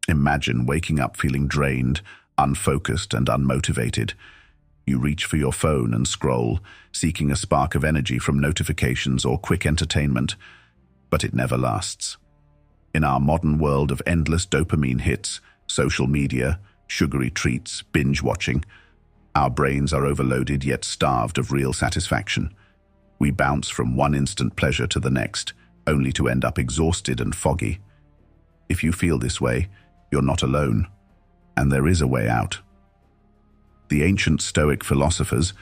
Imagine waking up feeling drained, unfocused, and unmotivated. You reach for your phone and scroll, seeking a spark of energy from notifications or quick entertainment, but it never lasts. In our modern world of endless dopamine hits, social media, sugary treats, binge watching, our brains are overloaded yet starved of real satisfaction. We bounce from one instant pleasure to the next, only to end up exhausted and foggy. If you feel this way, you're not alone, and there is a way out. The ancient Stoic philosophers,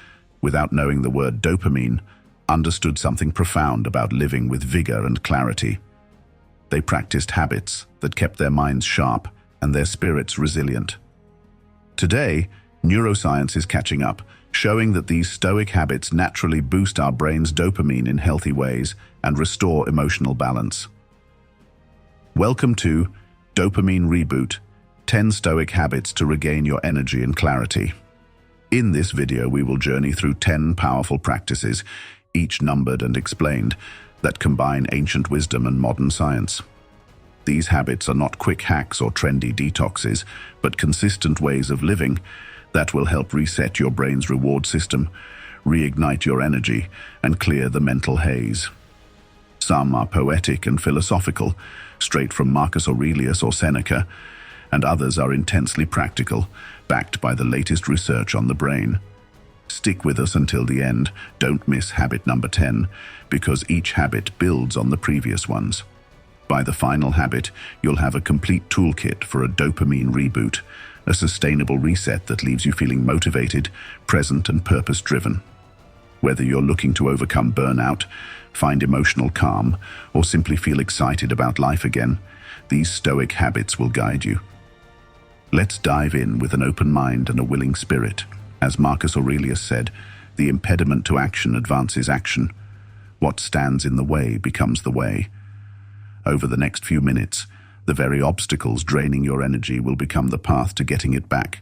without knowing the word dopamine, understood something profound about living with vigor and clarity. They practiced habits that kept their minds sharp and their spirits resilient. Today, neuroscience is catching up, showing that these Stoic habits naturally boost our brain's dopamine in healthy ways and restore emotional balance. Welcome to Dopamine Reboot, 10 Stoic habits to regain your energy and clarity. In this video, we will journey through 10 powerful practices, each numbered and explained, that combine ancient wisdom and modern science. These habits are not quick hacks or trendy detoxes, but consistent ways of living that will help reset your brain's reward system, reignite your energy, and clear the mental haze. Some are poetic and philosophical, straight from Marcus Aurelius or Seneca, and others are intensely practical, backed by the latest research on the brain. Stick with us until the end. Don't miss habit number 10, because each habit builds on the previous ones. By the final habit, you'll have a complete toolkit for a dopamine reboot, a sustainable reset that leaves you feeling motivated, present, and purpose-driven. Whether you're looking to overcome burnout, find emotional calm, or simply feel excited about life again, these Stoic habits will guide you. Let's dive in with an open mind and a willing spirit. As Marcus Aurelius said, the impediment to action advances action. What stands in the way becomes the way. Over the next few minutes, the very obstacles draining your energy will become the path to getting it back.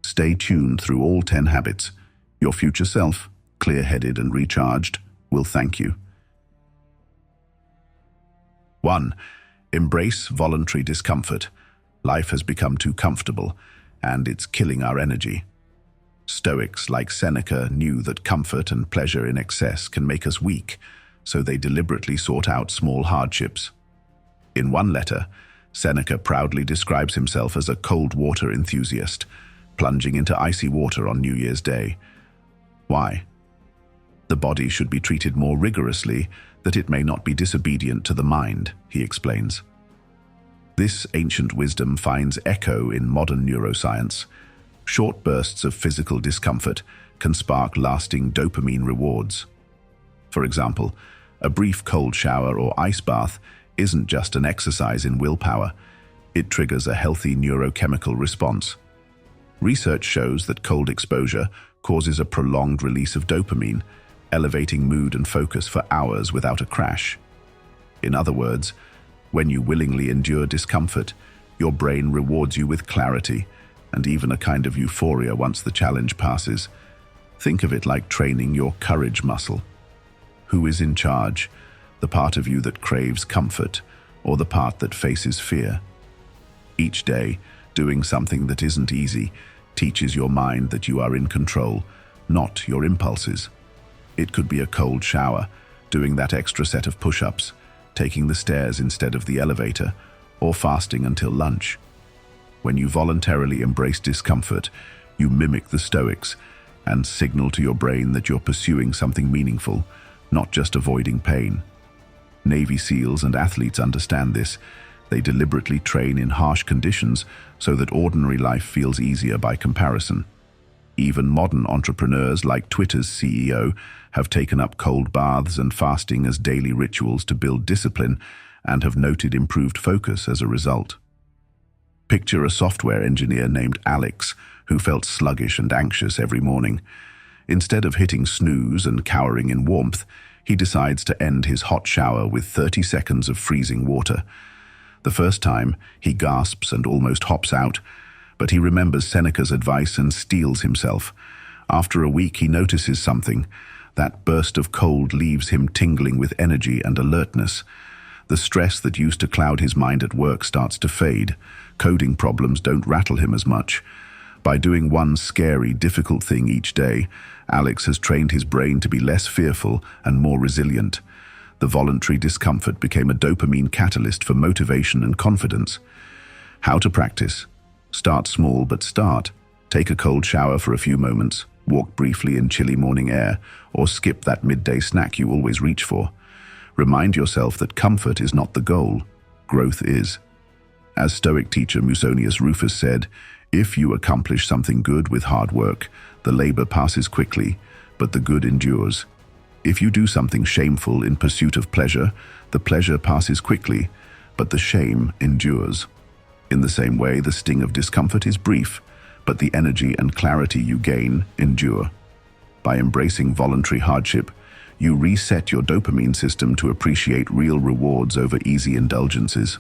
Stay tuned through all 10 habits. Your future self, clear-headed and recharged, will thank you. 1. Embrace voluntary discomfort. Life has become too comfortable, and it's killing our energy. Stoics like Seneca knew that comfort and pleasure in excess can make us weak, so they deliberately sought out small hardships. In one letter, Seneca proudly describes himself as a cold water enthusiast, plunging into icy water on New Year's Day. Why? The body should be treated more rigorously, that it may not be disobedient to the mind, he explains. This ancient wisdom finds echo in modern neuroscience. Short bursts of physical discomfort can spark lasting dopamine rewards. For example, a brief cold shower or ice bath isn't just an exercise in willpower, it triggers a healthy neurochemical response. Research shows that cold exposure causes a prolonged release of dopamine, elevating mood and focus for hours without a crash. In other words, when you willingly endure discomfort, your brain rewards you with clarity and even a kind of euphoria once the challenge passes. Think of it like training your courage muscle. Who is in charge? The part of you that craves comfort or the part that faces fear? Each day, doing something that isn't easy teaches your mind that you are in control, not your impulses. It could be a cold shower, doing that extra set of push-ups, taking the stairs instead of the elevator, or fasting until lunch. When you voluntarily embrace discomfort, you mimic the Stoics and signal to your brain that you're pursuing something meaningful, not just avoiding pain. Navy SEALs and athletes understand this. They deliberately train in harsh conditions so that ordinary life feels easier by comparison. Even modern entrepreneurs like Twitter's CEO have taken up cold baths and fasting as daily rituals to build discipline and have noted improved focus as a result. Picture a software engineer named Alex who felt sluggish and anxious every morning. Instead of hitting snooze and cowering in warmth, he decides to end his hot shower with 30 seconds of freezing water. The first time, he gasps and almost hops out, but he remembers Seneca's advice and steels himself. After a week, he notices something. That burst of cold leaves him tingling with energy and alertness. The stress that used to cloud his mind at work starts to fade. Coding problems don't rattle him as much. By doing one scary, difficult thing each day, Alex has trained his brain to be less fearful and more resilient. The voluntary discomfort became a dopamine catalyst for motivation and confidence. How to practice? Start small, but start. Take a cold shower for a few moments, walk briefly in chilly morning air, or skip that midday snack you always reach for. Remind yourself that comfort is not the goal, growth is. As Stoic teacher Musonius Rufus said, "If you accomplish something good with hard work, the labor passes quickly, but the good endures. If you do something shameful in pursuit of pleasure, the pleasure passes quickly, but the shame endures." In the same way, the sting of discomfort is brief, but the energy and clarity you gain endure. By embracing voluntary hardship, you reset your dopamine system to appreciate real rewards over easy indulgences.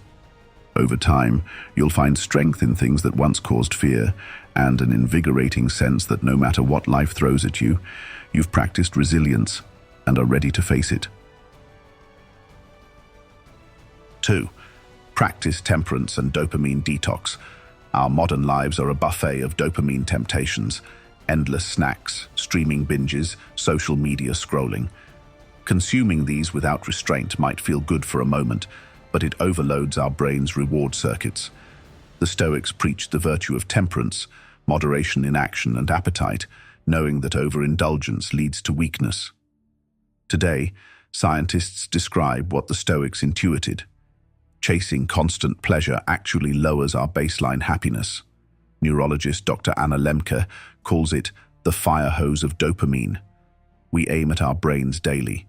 Over time, you'll find strength in things that once caused fear, and an invigorating sense that no matter what life throws at you, you've practiced resilience and are ready to face it. 2. Practice temperance and dopamine detox. Our modern lives are a buffet of dopamine temptations, endless snacks, streaming binges, social media scrolling. Consuming these without restraint might feel good for a moment, but it overloads our brain's reward circuits. The Stoics preached the virtue of temperance, moderation in action and appetite, knowing that overindulgence leads to weakness. Today, scientists describe what the Stoics intuited. Chasing constant pleasure actually lowers our baseline happiness. Neurologist Dr. Anna Lemke calls it the fire hose of dopamine. We aim at our brains daily.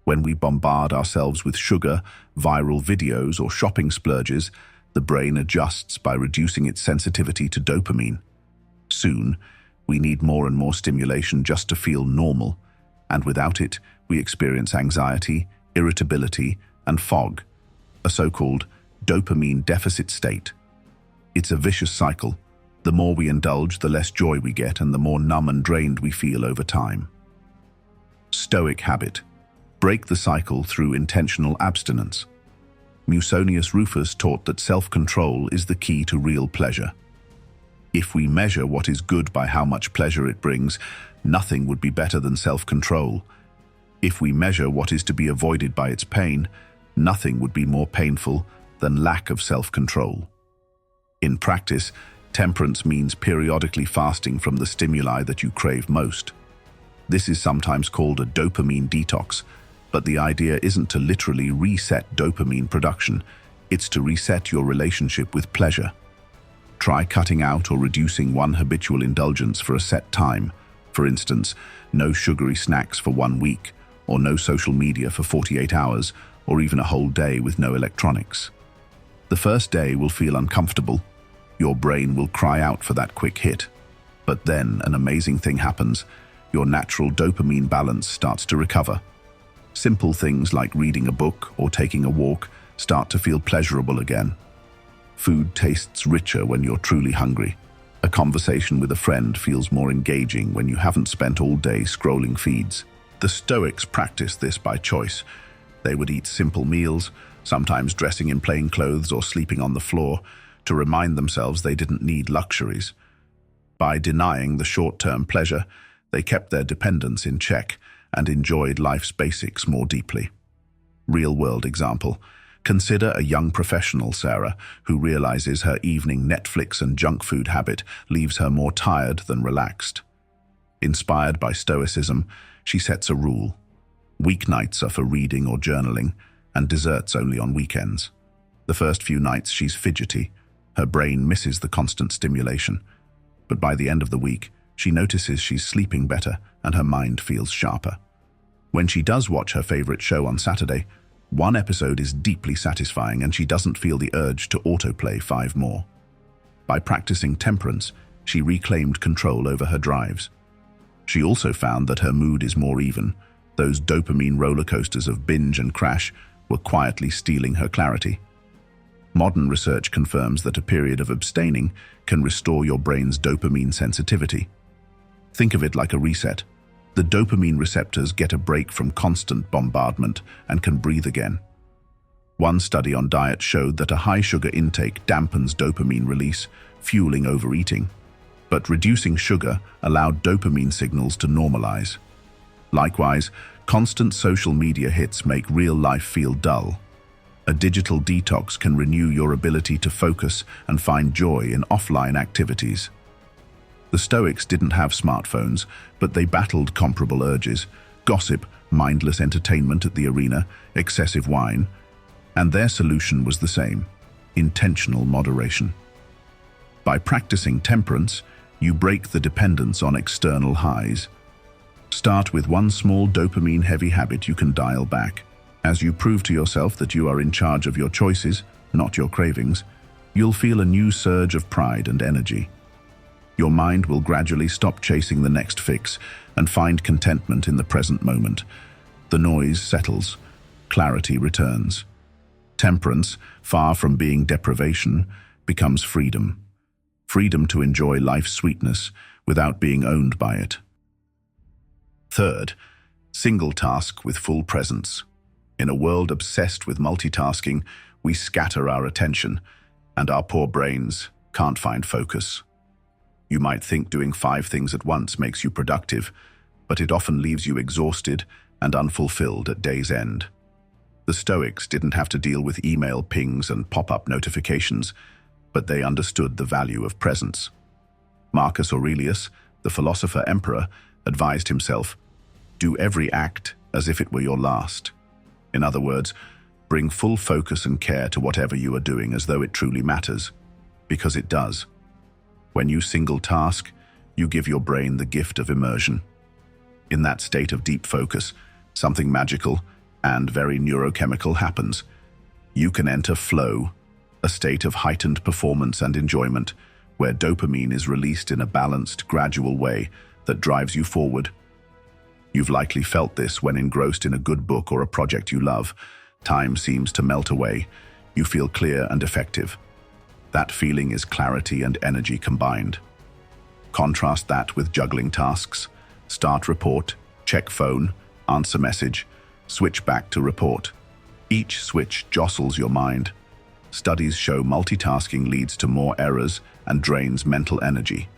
When we bombard ourselves with sugar, viral videos, or shopping splurges, the brain adjusts by reducing its sensitivity to dopamine. Soon, we need more and more stimulation just to feel normal, and without it, we experience anxiety, irritability, and fog, a so-called dopamine deficit state. It's a vicious cycle. The more we indulge, the less joy we get, and the more numb and drained we feel over time. Stoic habit. Break the cycle through intentional abstinence. Musonius Rufus taught that self-control is the key to real pleasure. If we measure what is good by how much pleasure it brings, nothing would be better than self-control. If we measure what is to be avoided by its pain, nothing would be more painful than lack of self-control. In practice, temperance means periodically fasting from the stimuli that you crave most. This is sometimes called a dopamine detox, but the idea isn't to literally reset dopamine production, it's to reset your relationship with pleasure. Try cutting out or reducing one habitual indulgence for a set time. For instance, no sugary snacks for 1 week, or no social media for 48 hours, or even a whole day with no electronics. The first day will feel uncomfortable. Your brain will cry out for that quick hit. But then an amazing thing happens. Your natural dopamine balance starts to recover. Simple things like reading a book or taking a walk start to feel pleasurable again. Food tastes richer when you're truly hungry. A conversation with a friend feels more engaging when you haven't spent all day scrolling feeds. The Stoics practiced this by choice. They would eat simple meals, sometimes dressing in plain clothes or sleeping on the floor, to remind themselves they didn't need luxuries. By denying the short-term pleasure, they kept their dependence in check and enjoyed life's basics more deeply. Real-world example. Consider a young professional, Sarah, who realizes her evening Netflix and junk food habit leaves her more tired than relaxed. Inspired by Stoicism, she sets a rule. Weeknights are for reading or journaling, and desserts only on weekends. The first few nights she's fidgety. Her brain misses the constant stimulation. But by the end of the week, she notices she's sleeping better and her mind feels sharper. When she does watch her favorite show on Saturday, one episode is deeply satisfying and she doesn't feel the urge to autoplay 5 more. By practicing temperance, she reclaimed control over her drives. She also found that her mood is more even. Those dopamine roller coasters of binge and crash were quietly stealing her clarity. Modern research confirms that a period of abstaining can restore your brain's dopamine sensitivity. Think of it like a reset. The dopamine receptors get a break from constant bombardment and can breathe again. One study on diet showed that a high sugar intake dampens dopamine release, fueling overeating. But reducing sugar allowed dopamine signals to normalize. Likewise, constant social media hits make real life feel dull. A digital detox can renew your ability to focus and find joy in offline activities. The Stoics didn't have smartphones, but they battled comparable urges: gossip, mindless entertainment at the arena, excessive wine. And their solution was the same: intentional moderation. By practicing temperance, you break the dependence on external highs. Start with one small dopamine-heavy habit you can dial back. As you prove to yourself that you are in charge of your choices, not your cravings, you'll feel a new surge of pride and energy. Your mind will gradually stop chasing the next fix and find contentment in the present moment. The noise settles, clarity returns. Temperance, far from being deprivation, becomes freedom. Freedom to enjoy life's sweetness without being owned by it. Third, single task with full presence. In a world obsessed with multitasking, we scatter our attention, and our poor brains can't find focus. You might think doing 5 things at once makes you productive, but it often leaves you exhausted and unfulfilled at day's end. The Stoics didn't have to deal with email pings and pop-up notifications, but they understood the value of presence. Marcus Aurelius, the philosopher emperor, advised himself, "Do every act as if it were your last." In other words, bring full focus and care to whatever you are doing as though it truly matters, because it does. When you single task, you give your brain the gift of immersion. In that state of deep focus, something magical and very neurochemical happens. You can enter flow, a state of heightened performance and enjoyment, where dopamine is released in a balanced, gradual way that drives you forward. You've likely felt this when engrossed in a good book or a project you love. Time seems to melt away. You feel clear and effective. That feeling is clarity and energy combined. Contrast that with juggling tasks. Start report, check phone, answer message, switch back to report. Each switch jostles your mind. Studies show multitasking leads to more errors and drains mental energy.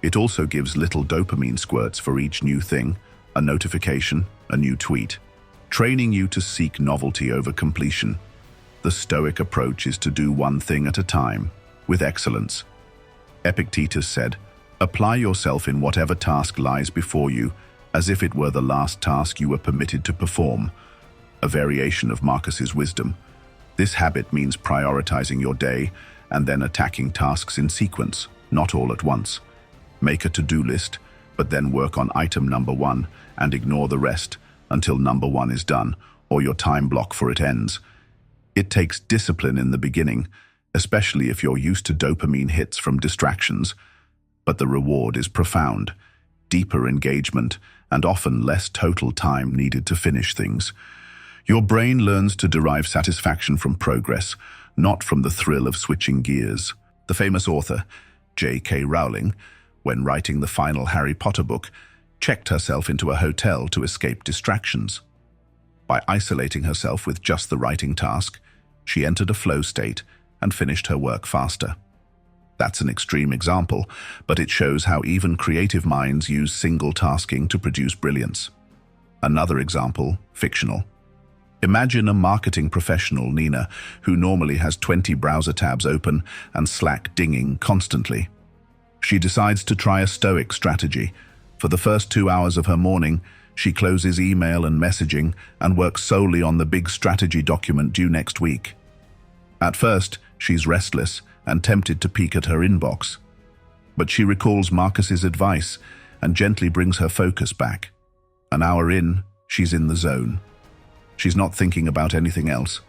It also gives little dopamine squirts for each new thing, a notification, a new tweet, training you to seek novelty over completion. The Stoic approach is to do one thing at a time, with excellence. Epictetus said, "Apply yourself in whatever task lies before you, as if it were the last task you were permitted to perform," a variation of Marcus's wisdom. This habit means prioritizing your day and then attacking tasks in sequence, not all at once. Make a to-do list, but then work on item number 1 and ignore the rest until number 1 is done, or your time block for it ends. It takes discipline in the beginning, especially if you're used to dopamine hits from distractions, but the reward is profound: deeper engagement and often less total time needed to finish things. Your brain learns to derive satisfaction from progress, not from the thrill of switching gears. The famous author, J.K. Rowling, when writing the final Harry Potter book, checked herself into a hotel to escape distractions. By isolating herself with just the writing task, she entered a flow state and finished her work faster. That's an extreme example, but it shows how even creative minds use single tasking to produce brilliance. Another example, fictional. Imagine a marketing professional, Nina, who normally has 20 browser tabs open and Slack dinging constantly. She decides to try a Stoic strategy. For the first 2 hours of her morning, she closes email and messaging and works solely on the big strategy document due next week. At first, she's restless and tempted to peek at her inbox. But she recalls Marcus's advice and gently brings her focus back. An hour in, she's in the zone. She's not thinking about anything else.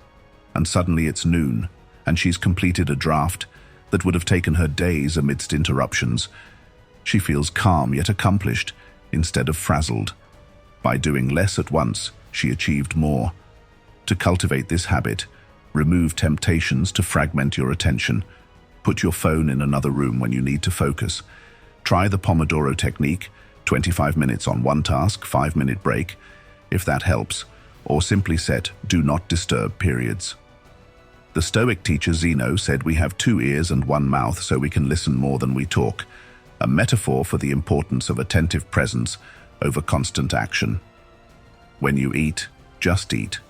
And suddenly it's noon, and she's completed a draft that would have taken her days amidst interruptions. She feels calm yet accomplished, instead of frazzled. By doing less at once, she achieved more. To cultivate this habit, remove temptations to fragment your attention. Put your phone in another room when you need to focus. Try the Pomodoro technique, 25 minutes on one task, 5-minute break, if that helps, or simply set do not disturb periods. The Stoic teacher Zeno said we have 2 ears and 1 mouth so we can listen more than we talk, a metaphor for the importance of attentive presence over constant action. When you eat, just eat.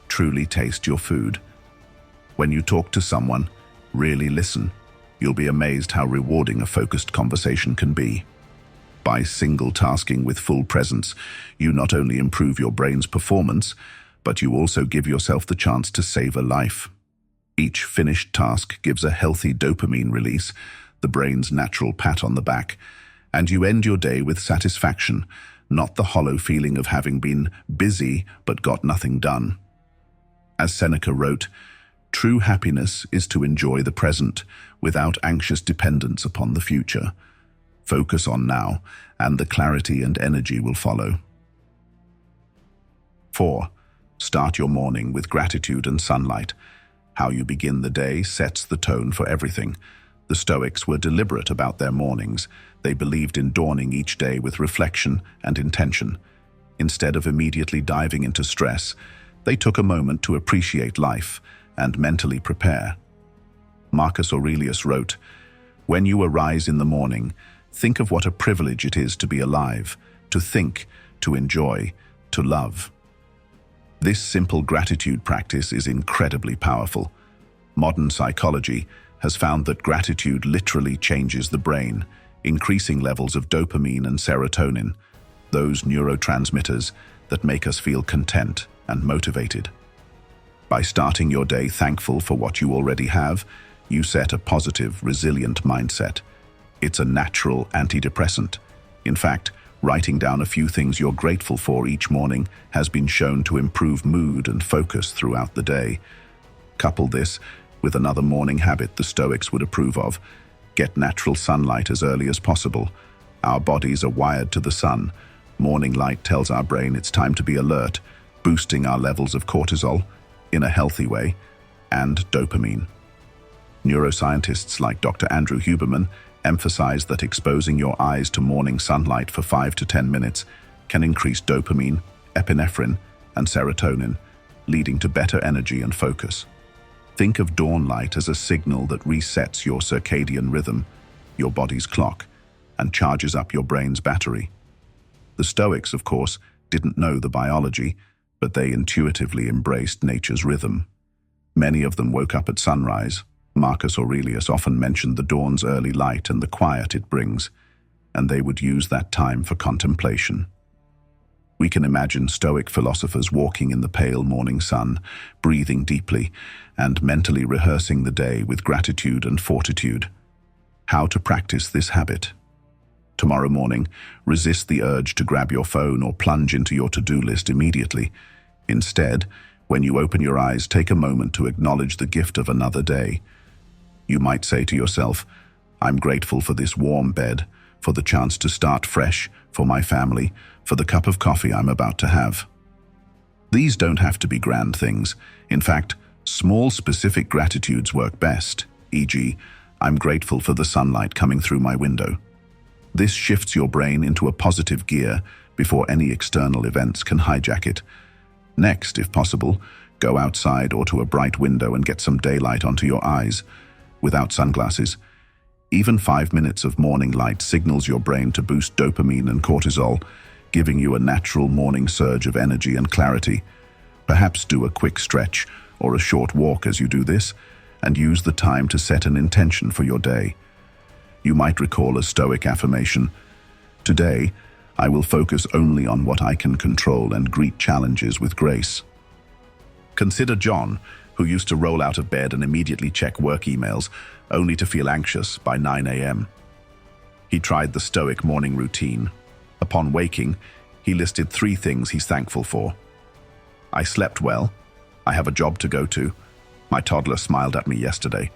Truly taste your food. When you talk to someone, really listen. You'll be amazed how rewarding a focused conversation can be. By single tasking with full presence, you not only improve your brain's performance, but you also give yourself the chance to save a life. Each finished task gives a healthy dopamine release, the brain's natural pat on the back, and you end your day with satisfaction, not the hollow feeling of having been busy but got nothing done. As Seneca wrote, "True happiness is to enjoy the present without anxious dependence upon the future. Focus on now, and the clarity and energy will follow." 4. Start your morning with gratitude and sunlight. How you begin the day sets the tone for everything. The Stoics were deliberate about their mornings. They believed in dawning each day with reflection and intention. Instead of immediately diving into stress, they took a moment to appreciate life and mentally prepare. Marcus Aurelius wrote, "When you arise in the morning, think of what a privilege it is to be alive, to think, to enjoy, to love." This simple gratitude practice is incredibly powerful. Modern psychology has found that gratitude literally changes the brain, increasing levels of dopamine and serotonin, those neurotransmitters that make us feel content and motivated. By starting your day thankful for what you already have, you set a positive, resilient mindset. It's a natural antidepressant. In fact, writing down a few things you're grateful for each morning has been shown to improve mood and focus throughout the day. Couple this with another morning habit the Stoics would approve of. Get natural sunlight as early as possible. Our bodies are wired to the sun. Morning light tells our brain it's time to be alert, boosting our levels of cortisol, in a healthy way, and dopamine. Neuroscientists like Dr. Andrew Huberman emphasize that exposing your eyes to morning sunlight for 5 to 10 minutes can increase dopamine, epinephrine, and serotonin, leading to better energy and focus. Think of dawn light as a signal that resets your circadian rhythm, your body's clock, and charges up your brain's battery. The Stoics, of course, didn't know the biology, but they intuitively embraced nature's rhythm. Many of them woke up at sunrise. Marcus Aurelius often mentioned the dawn's early light and the quiet it brings, and they would use that time for contemplation. We can imagine Stoic philosophers walking in the pale morning sun, breathing deeply, and mentally rehearsing the day with gratitude and fortitude. How to practice this habit? Tomorrow morning, resist the urge to grab your phone or plunge into your to-do list immediately. Instead, when you open your eyes, take a moment to acknowledge the gift of another day. You might say to yourself, "I'm grateful for this warm bed, for the chance to start fresh, for my family, for the cup of coffee I'm about to have." These don't have to be grand things. In fact, small specific gratitudes work best, e.g., "I'm grateful for the sunlight coming through my window." This shifts your brain into a positive gear before any external events can hijack it. Next, if possible, go outside or to a bright window and get some daylight onto your eyes. Without sunglasses, even 5 minutes of morning light signals your brain to boost dopamine and cortisol, giving you a natural morning surge of energy and clarity. Perhaps do a quick stretch or a short walk as you do this, and use the time to set an intention for your day. You might recall a Stoic affirmation, "Today, I will focus only on what I can control and greet challenges with grace." Consider John, who used to roll out of bed and immediately check work emails, only to feel anxious by 9 a.m. He tried the Stoic morning routine. Upon waking, he listed 3 things he's thankful for. "I slept well. I have a job to go to. My toddler smiled at me yesterday."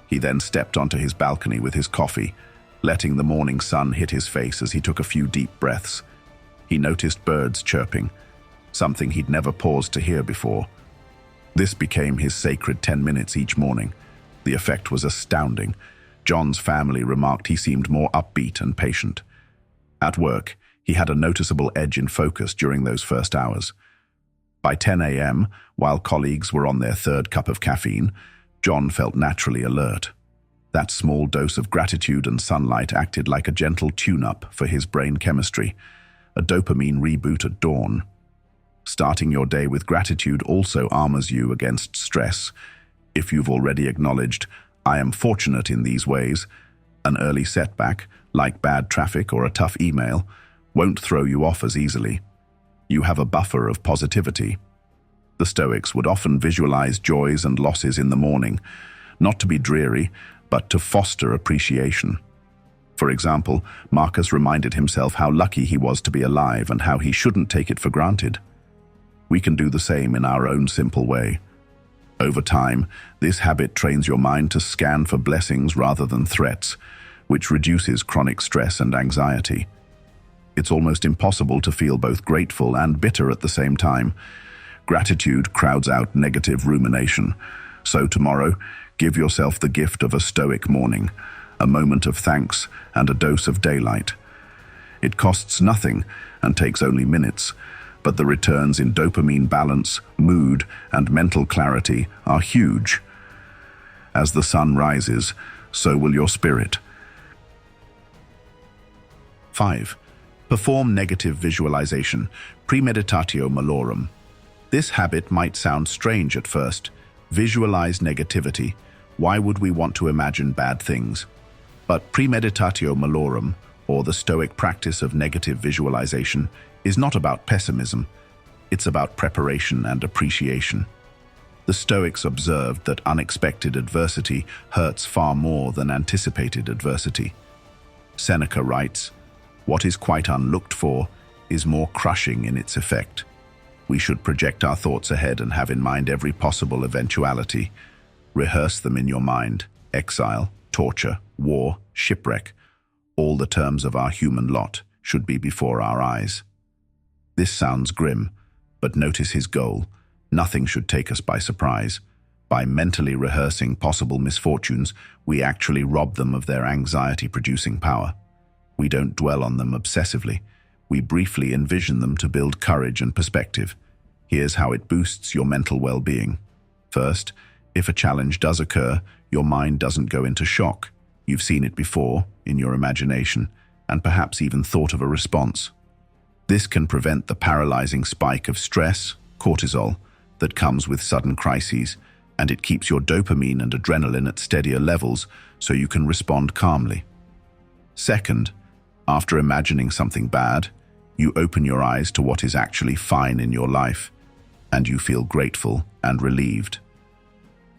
He then stepped onto his balcony with his coffee, letting the morning sun hit his face as he took a few deep breaths. He noticed birds chirping, something he'd never paused to hear before. This became his sacred 10 minutes each morning. The effect was astounding. John's family remarked he seemed more upbeat and patient. At work, he had a noticeable edge in focus during those first hours. By 10 a.m., while colleagues were on their 3rd cup of caffeine, John felt naturally alert. That small dose of gratitude and sunlight acted like a gentle tune-up for his brain chemistry, a dopamine reboot at dawn. Starting your day with gratitude also armors you against stress. If you've already acknowledged, "I am fortunate in these ways," an early setback, like bad traffic or a tough email, won't throw you off as easily. You have a buffer of positivity. The Stoics would often visualize joys and losses in the morning, not to be dreary, but to foster appreciation. For example, Marcus reminded himself how lucky he was to be alive and how he shouldn't take it for granted. We can do the same in our own simple way. Over time, this habit trains your mind to scan for blessings rather than threats, which reduces chronic stress and anxiety. It's almost impossible to feel both grateful and bitter at the same time. Gratitude crowds out negative rumination. So tomorrow, give yourself the gift of a Stoic morning, a moment of thanks and a dose of daylight. It costs nothing and takes only minutes, but the returns in dopamine balance, mood, and mental clarity are huge. As the sun rises, so will your spirit. 5. Perform negative visualization, Premeditatio Malorum. This habit might sound strange at first. Visualize negativity. Why would we want to imagine bad things? But Premeditatio Malorum, or the Stoic practice of negative visualization, is not about pessimism. It's about preparation and appreciation. The Stoics observed that unexpected adversity hurts far more than anticipated adversity. Seneca writes, "What is quite unlooked for is more crushing in its effect." We should project our thoughts ahead and have in mind every possible eventuality. Rehearse them in your mind: exile, torture, war, shipwreck. All the terms of our human lot should be before our eyes. This sounds grim, but notice his goal. Nothing should take us by surprise. By mentally rehearsing possible misfortunes, we actually rob them of their anxiety-producing power. We don't dwell on them obsessively. We briefly envision them to build courage and perspective. Here's how it boosts your mental well-being. First, if a challenge does occur, your mind doesn't go into shock. You've seen it before, in your imagination, and perhaps even thought of a response. This can prevent the paralyzing spike of stress, cortisol, that comes with sudden crises, and it keeps your dopamine and adrenaline at steadier levels so you can respond calmly. Second, after imagining something bad, you open your eyes to what is actually fine in your life, and you feel grateful and relieved.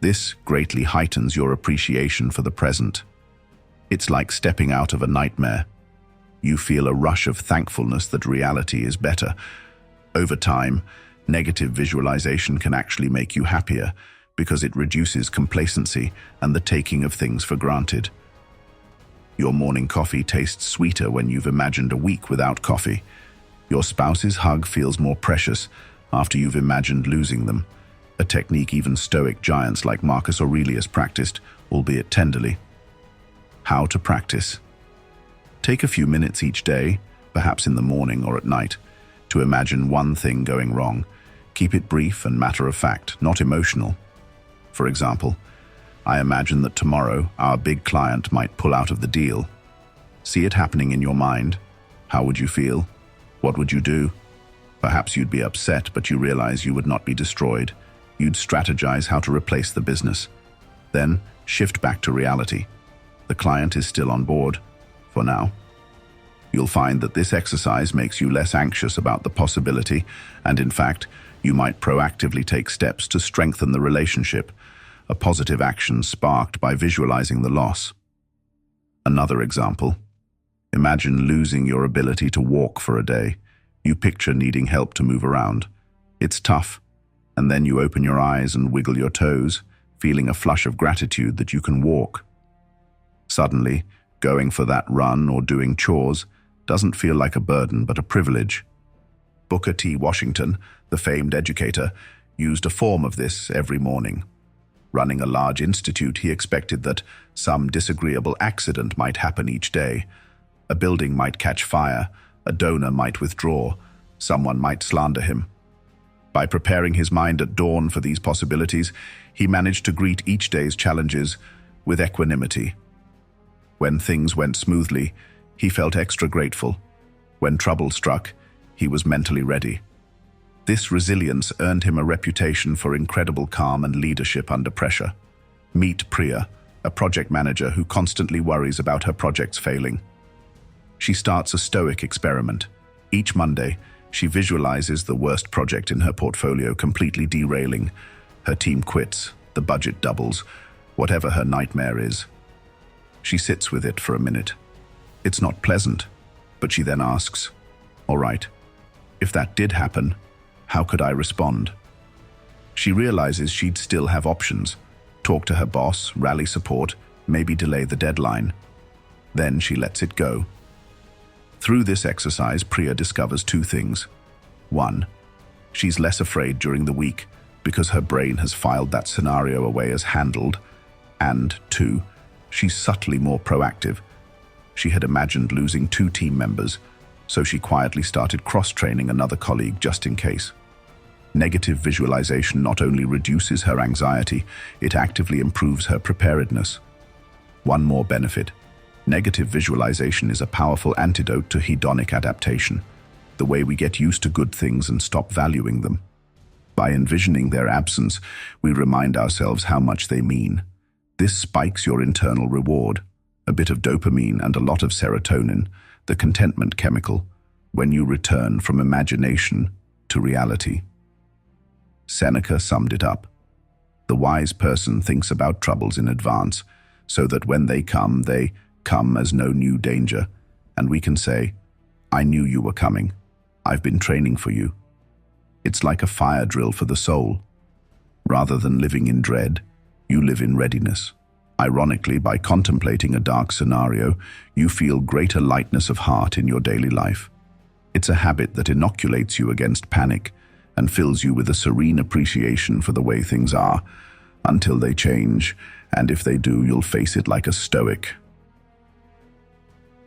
This greatly heightens your appreciation for the present. It's like stepping out of a nightmare. You feel a rush of thankfulness that reality is better. Over time, negative visualization can actually make you happier because it reduces complacency and the taking of things for granted. Your morning coffee tastes sweeter when you've imagined a week without coffee. Your spouse's hug feels more precious after you've imagined losing them, a technique even Stoic giants like Marcus Aurelius practiced, albeit tenderly. How to practice? Take a few minutes each day, perhaps in the morning or at night, to imagine one thing going wrong. Keep it brief and matter-of-fact, not emotional. For example, I imagine that tomorrow our big client might pull out of the deal. See it happening in your mind. How would you feel? What would you do? Perhaps you'd be upset, but you realize you would not be destroyed. You'd strategize how to replace the business. Then shift back to reality. The client is still on board, for now. You'll find that this exercise makes you less anxious about the possibility, and in fact, you might proactively take steps to strengthen the relationship, a positive action sparked by visualizing the loss. Another example. Imagine losing your ability to walk for a day. You picture needing help to move around. It's tough, and then you open your eyes and wiggle your toes, feeling a flush of gratitude that you can walk. Suddenly, going for that run or doing chores doesn't feel like a burden but a privilege. Booker T. Washington, the famed educator, used a form of this every morning. Running a large institute, he expected that some disagreeable accident might happen each day. A building might catch fire, a donor might withdraw, someone might slander him. By preparing his mind at dawn for these possibilities, he managed to greet each day's challenges with equanimity. When things went smoothly, he felt extra grateful. When trouble struck, he was mentally ready. This resilience earned him a reputation for incredible calm and leadership under pressure. Meet Priya, a project manager who constantly worries about her projects failing. She starts a Stoic experiment. Each Monday, she visualizes the worst project in her portfolio completely derailing. Her team quits, the budget doubles, whatever her nightmare is. She sits with it for a minute. It's not pleasant, but she then asks, "All right, if that did happen, how could I respond?" She realizes she'd still have options. Talk to her boss, rally support, maybe delay the deadline. Then she lets it go. Through this exercise, Priya discovers two things. One, she's less afraid during the week because her brain has filed that scenario away as handled. And two, she's subtly more proactive. She had imagined losing 2 team members, so she quietly started cross-training another colleague just in case. Negative visualization not only reduces her anxiety, it actively improves her preparedness. One more benefit. Negative visualization is a powerful antidote to hedonic adaptation, the way we get used to good things and stop valuing them. By envisioning their absence, we remind ourselves how much they mean. This spikes your internal reward, a bit of dopamine and a lot of serotonin, the contentment chemical, when you return from imagination to reality. Seneca summed it up. The wise person thinks about troubles in advance, so that when they come as no new danger, and we can say, "I knew you were coming. I've been training for you." It's like a fire drill for the soul. Rather than living in dread, you live in readiness. Ironically, by contemplating a dark scenario, you feel greater lightness of heart in your daily life. It's a habit that inoculates you against panic and fills you with a serene appreciation for the way things are, until they change, and if they do, you'll face it like a Stoic.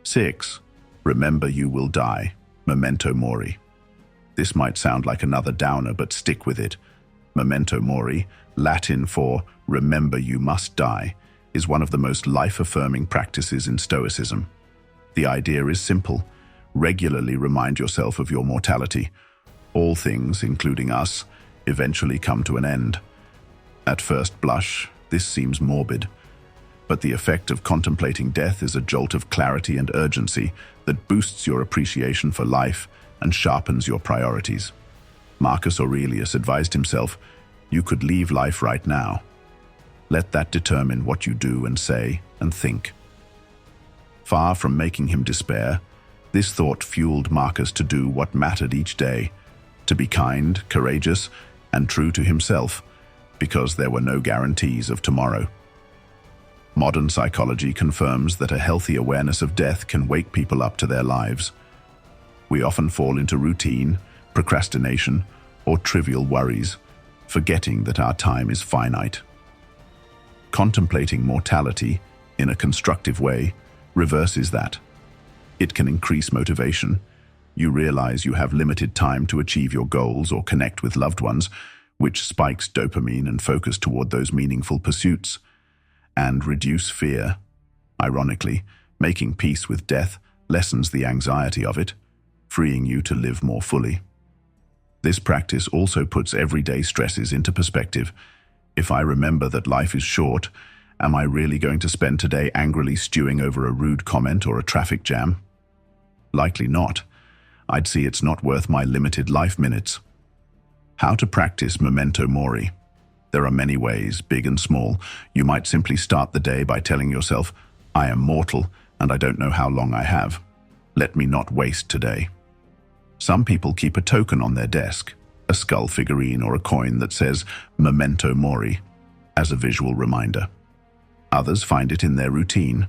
6. Remember you will die. Memento Mori. This might sound like another downer, but stick with it. Memento Mori, Latin for remember you must die, is one of the most life-affirming practices in Stoicism. The idea is simple. Regularly remind yourself of your mortality. All things, including us, eventually come to an end. At first blush, this seems morbid, but the effect of contemplating death is a jolt of clarity and urgency that boosts your appreciation for life and sharpens your priorities. Marcus Aurelius advised himself, "You could leave life right now." Let that determine what you do and say and think. Far from making him despair, this thought fueled Marcus to do what mattered each day, to be kind, courageous, and true to himself, because there were no guarantees of tomorrow. Modern psychology confirms that a healthy awareness of death can wake people up to their lives. We often fall into routine, procrastination, or trivial worries, forgetting that our time is finite. Contemplating mortality, in a constructive way, reverses that. It can increase motivation. You realize you have limited time to achieve your goals or connect with loved ones, which spikes dopamine and focus toward those meaningful pursuits. And reduce fear. Ironically, making peace with death lessens the anxiety of it, freeing you to live more fully. This practice also puts everyday stresses into perspective. If I remember that life is short, am I really going to spend today angrily stewing over a rude comment or a traffic jam? Likely not. I'd see it's not worth my limited life minutes. How to practice Memento Mori. There are many ways, big and small. You might simply start the day by telling yourself, "I am mortal, and I don't know how long I have. Let me not waste today." Some people keep a token on their desk, a skull figurine or a coin that says Memento Mori, as a visual reminder. Others find it in their routine.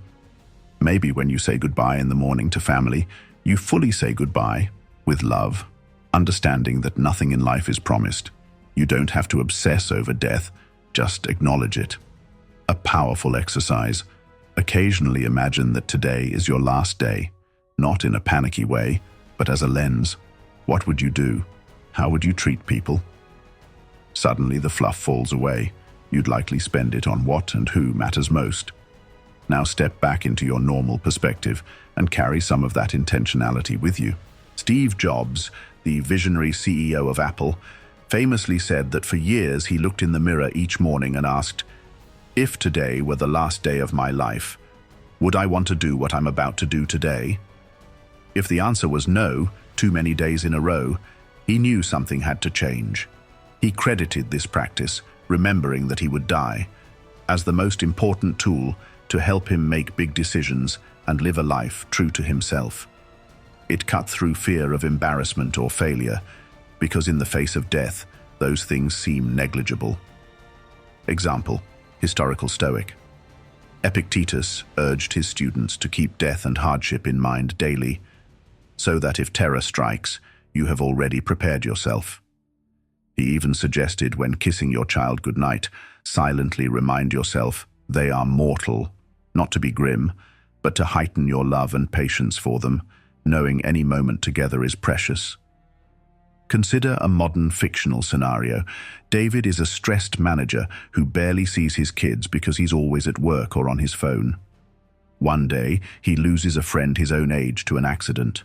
Maybe when you say goodbye in the morning to family, you fully say goodbye, with love, understanding that nothing in life is promised. You don't have to obsess over death, just acknowledge it. A powerful exercise. Occasionally imagine that today is your last day, not in a panicky way, but as a lens. What would you do? How would you treat people? Suddenly the fluff falls away. You'd likely spend it on what and who matters most. Now step back into your normal perspective and carry some of that intentionality with you. Steve Jobs, the visionary CEO of Apple, famously said that for years he looked in the mirror each morning and asked, "If today were the last day of my life, would I want to do what I'm about to do today?" If the answer was no, too many days in a row, he knew something had to change. He credited this practice, remembering that he would die, as the most important tool to help him make big decisions and live a life true to himself. It cut through fear of embarrassment or failure, because in the face of death, those things seem negligible. Example, historical Stoic. Epictetus urged his students to keep death and hardship in mind daily, so that if terror strikes, you have already prepared yourself. He even suggested when kissing your child goodnight, silently remind yourself they are mortal, not to be grim, but to heighten your love and patience for them, knowing any moment together is precious. Consider a modern fictional scenario. David is a stressed manager who barely sees his kids because he's always at work or on his phone. One day, he loses a friend his own age to an accident.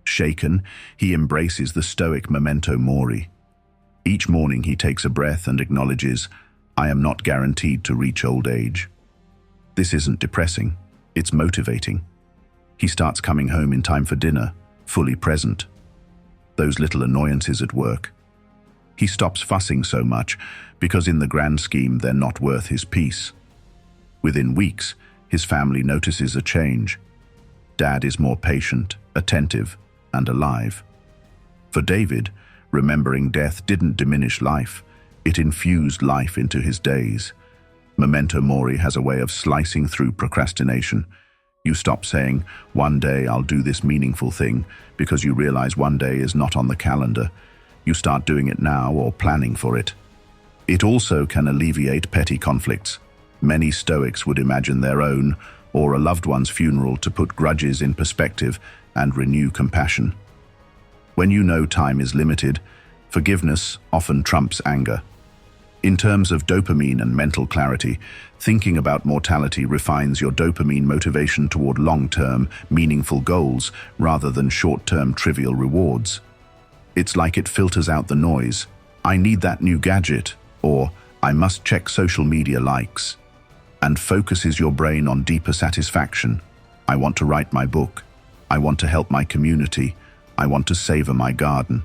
Shaken, he embraces the Stoic Memento Mori. Each morning he takes a breath and acknowledges, "I am not guaranteed to reach old age." This isn't depressing, it's motivating. He starts coming home in time for dinner, fully present. Those little annoyances at work. He stops fussing so much because in the grand scheme they're not worth his peace. Within weeks, his family notices a change. Dad is more patient, attentive, and alive. For David, remembering death didn't diminish life, it infused life into his days. Memento Mori has a way of slicing through procrastination. You stop saying, "One day I'll do this meaningful thing," because you realize one day is not on the calendar. You start doing it now or planning for it. It also can alleviate petty conflicts. Many Stoics would imagine their own or a loved one's funeral to put grudges in perspective and renew compassion. When you know time is limited, forgiveness often trumps anger. In terms of dopamine and mental clarity, thinking about mortality refines your dopamine motivation toward long-term, meaningful goals rather than short-term trivial rewards. It's like it filters out the noise. "I need that new gadget," or "I must check social media likes," and focuses your brain on deeper satisfaction. "I want to write my book. I want to help my community. I want to savor my garden."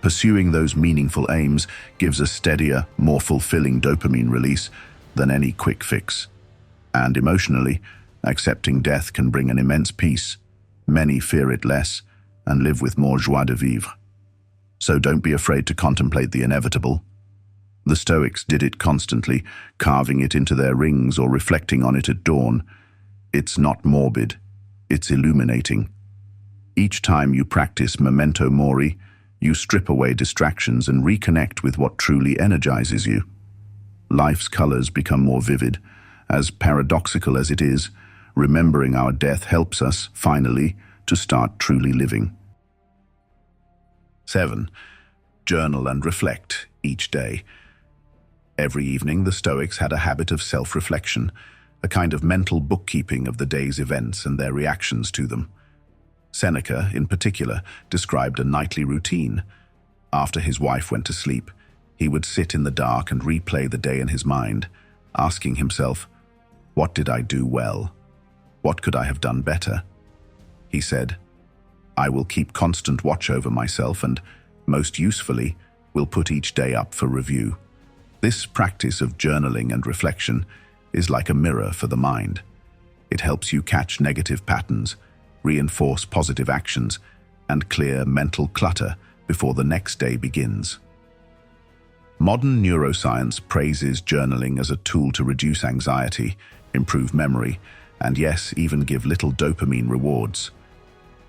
Pursuing those meaningful aims gives a steadier, more fulfilling dopamine release than any quick fix. And emotionally, accepting death can bring an immense peace. Many fear it less and live with more joie de vivre. So don't be afraid to contemplate the inevitable. The Stoics did it constantly, carving it into their rings or reflecting on it at dawn. It's not morbid, it's illuminating. Each time you practice Memento Mori, you strip away distractions and reconnect with what truly energizes you. Life's colors become more vivid. As paradoxical as it is, remembering our death helps us, finally, to start truly living. 7. Journal and reflect each day. Every evening, the Stoics had a habit of self-reflection, a kind of mental bookkeeping of the day's events and their reactions to them. Seneca, in particular, described a nightly routine. After his wife went to sleep, he would sit in the dark and replay the day in his mind, asking himself, "What did I do well? What could I have done better?" He said, "I will keep constant watch over myself and, most usefully, will put each day up for review." This practice of journaling and reflection is like a mirror for the mind. It helps you catch negative patterns, reinforce positive actions, and clear mental clutter before the next day begins. Modern neuroscience praises journaling as a tool to reduce anxiety, improve memory, and yes, even give little dopamine rewards.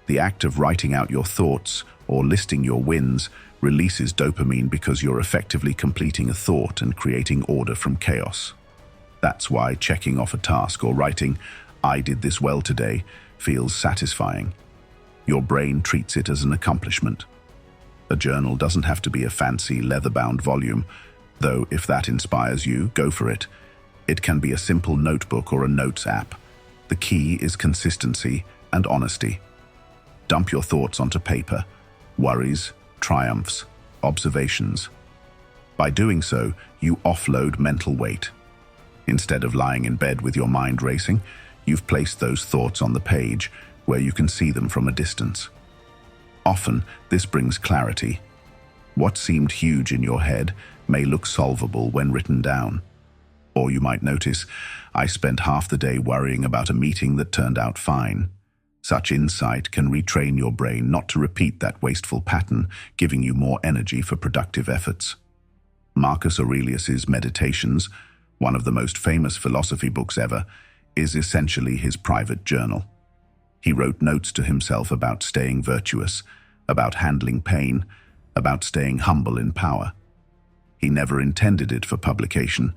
The act of writing out your thoughts or listing your wins releases dopamine because you're effectively completing a thought and creating order from chaos. That's why checking off a task or writing, "I did this well today," feels satisfying. Your brain treats it as an accomplishment. A journal doesn't have to be a fancy leather-bound volume, though if that inspires you, go for it. It can be a simple notebook or a notes app. The key is consistency and honesty. Dump your thoughts onto paper, worries, triumphs, observations. By doing so, you offload mental weight. Instead of lying in bed with your mind racing, you've placed those thoughts on the page where you can see them from a distance. Often, this brings clarity. What seemed huge in your head may look solvable when written down. Or you might notice, I spent half the day worrying about a meeting that turned out fine. Such insight can retrain your brain not to repeat that wasteful pattern, giving you more energy for productive efforts. Marcus Aurelius's Meditations, one of the most famous philosophy books ever, is essentially his private journal. He wrote notes to himself about staying virtuous, about handling pain, about staying humble in power. He never intended it for publication.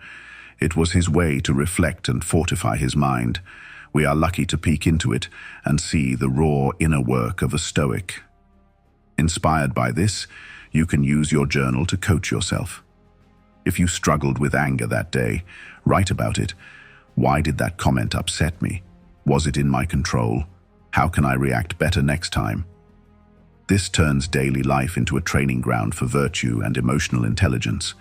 It was his way to reflect and fortify his mind. We are lucky to peek into it and see the raw inner work of a Stoic. Inspired by this, you can use your journal to coach yourself. If you struggled with anger that day, write about it. Why did that comment upset me? Was it in my control? How can I react better next time? This turns daily life into a training ground for virtue and emotional intelligence.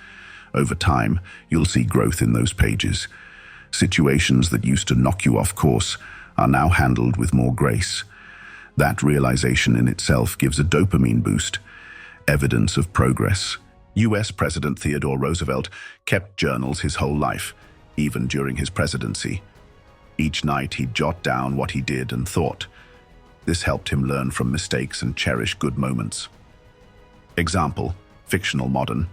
Over time, you'll see growth in those pages. Situations that used to knock you off course are now handled with more grace. That realization in itself gives a dopamine boost, evidence of progress. US President Theodore Roosevelt kept journals his whole life, even during his presidency. Each night he'd jot down what he did and thought. This helped him learn from mistakes and cherish good moments. Example, fictional modern.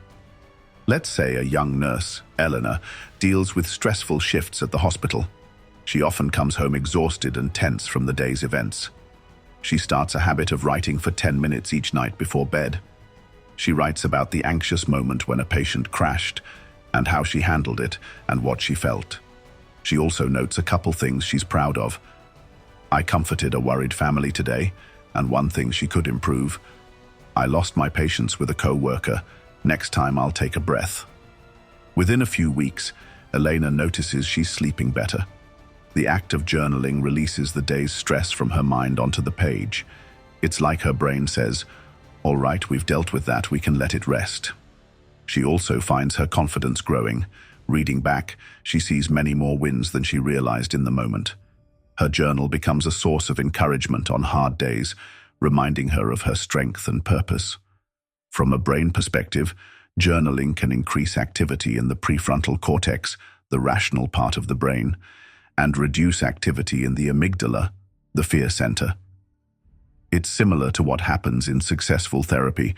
Let's say a young nurse, Eleanor, deals with stressful shifts at the hospital. She often comes home exhausted and tense from the day's events. She starts a habit of writing for 10 minutes each night before bed. She writes about the anxious moment when a patient crashed, and how she handled it and what she felt. She also notes a couple things she's proud of. I comforted a worried family today, and one thing she could improve. I lost my patience with a co-worker. Next time I'll take a breath. Within a few weeks, Elena notices she's sleeping better. The act of journaling releases the day's stress from her mind onto the page. It's like her brain says, "All right, we've dealt with that, we can let it rest." She also finds her confidence growing. Reading back, she sees many more wins than she realized in the moment. Her journal becomes a source of encouragement on hard days, reminding her of her strength and purpose. From a brain perspective, journaling can increase activity in the prefrontal cortex, the rational part of the brain, and reduce activity in the amygdala, the fear center. It's similar to what happens in successful therapy.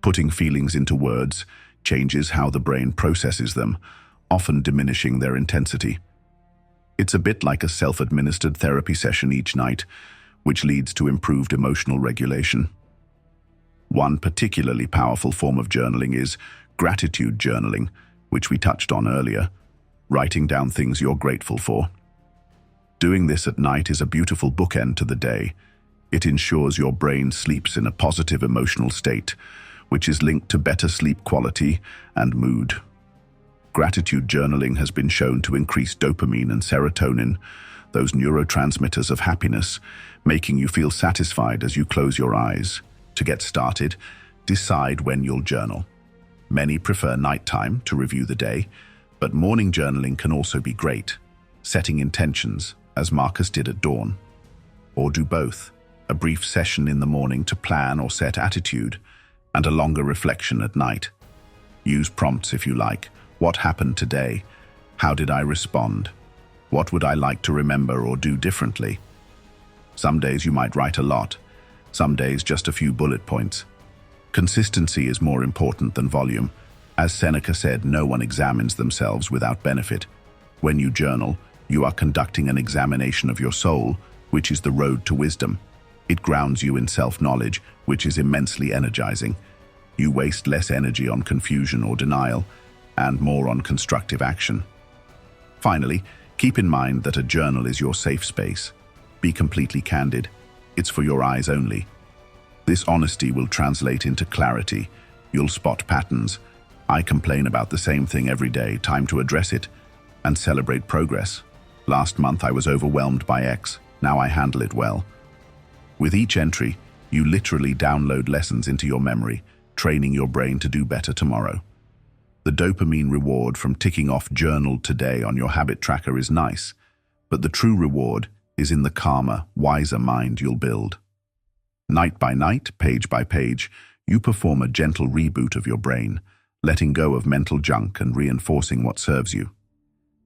Putting feelings into words changes how the brain processes them, often diminishing their intensity. It's a bit like a self-administered therapy session each night, which leads to improved emotional regulation. One particularly powerful form of journaling is gratitude journaling, which we touched on earlier, writing down things you're grateful for. Doing this at night is a beautiful bookend to the day. It ensures your brain sleeps in a positive emotional state, which is linked to better sleep quality and mood. Gratitude journaling has been shown to increase dopamine and serotonin, those neurotransmitters of happiness, making you feel satisfied as you close your eyes. To get started, decide when you'll journal. Many prefer nighttime to review the day, but morning journaling can also be great, setting intentions, as Marcus did at dawn. Or do both, a brief session in the morning to plan or set attitude, and a longer reflection at night. Use prompts if you like. What happened today? How did I respond? What would I like to remember or do differently? Some days you might write a lot, some days just a few bullet points. Consistency is more important than volume. As Seneca said, no one examines themselves without benefit. When you journal, you are conducting an examination of your soul, which is the road to wisdom. It grounds you in self-knowledge, which is immensely energizing. You waste less energy on confusion or denial, and more on constructive action. Finally, keep in mind that a journal is your safe space. Be completely candid. It's for your eyes only. This honesty will translate into clarity. You'll spot patterns. I complain about the same thing every day, time to address it and celebrate progress. Last month I was overwhelmed by X, now I handle it well. With each entry, you literally download lessons into your memory, training your brain to do better tomorrow. The dopamine reward from ticking off journaled today on your habit tracker is nice, but the true reward is in the calmer, wiser mind you'll build. Night by night, page by page, you perform a gentle reboot of your brain, letting go of mental junk and reinforcing what serves you.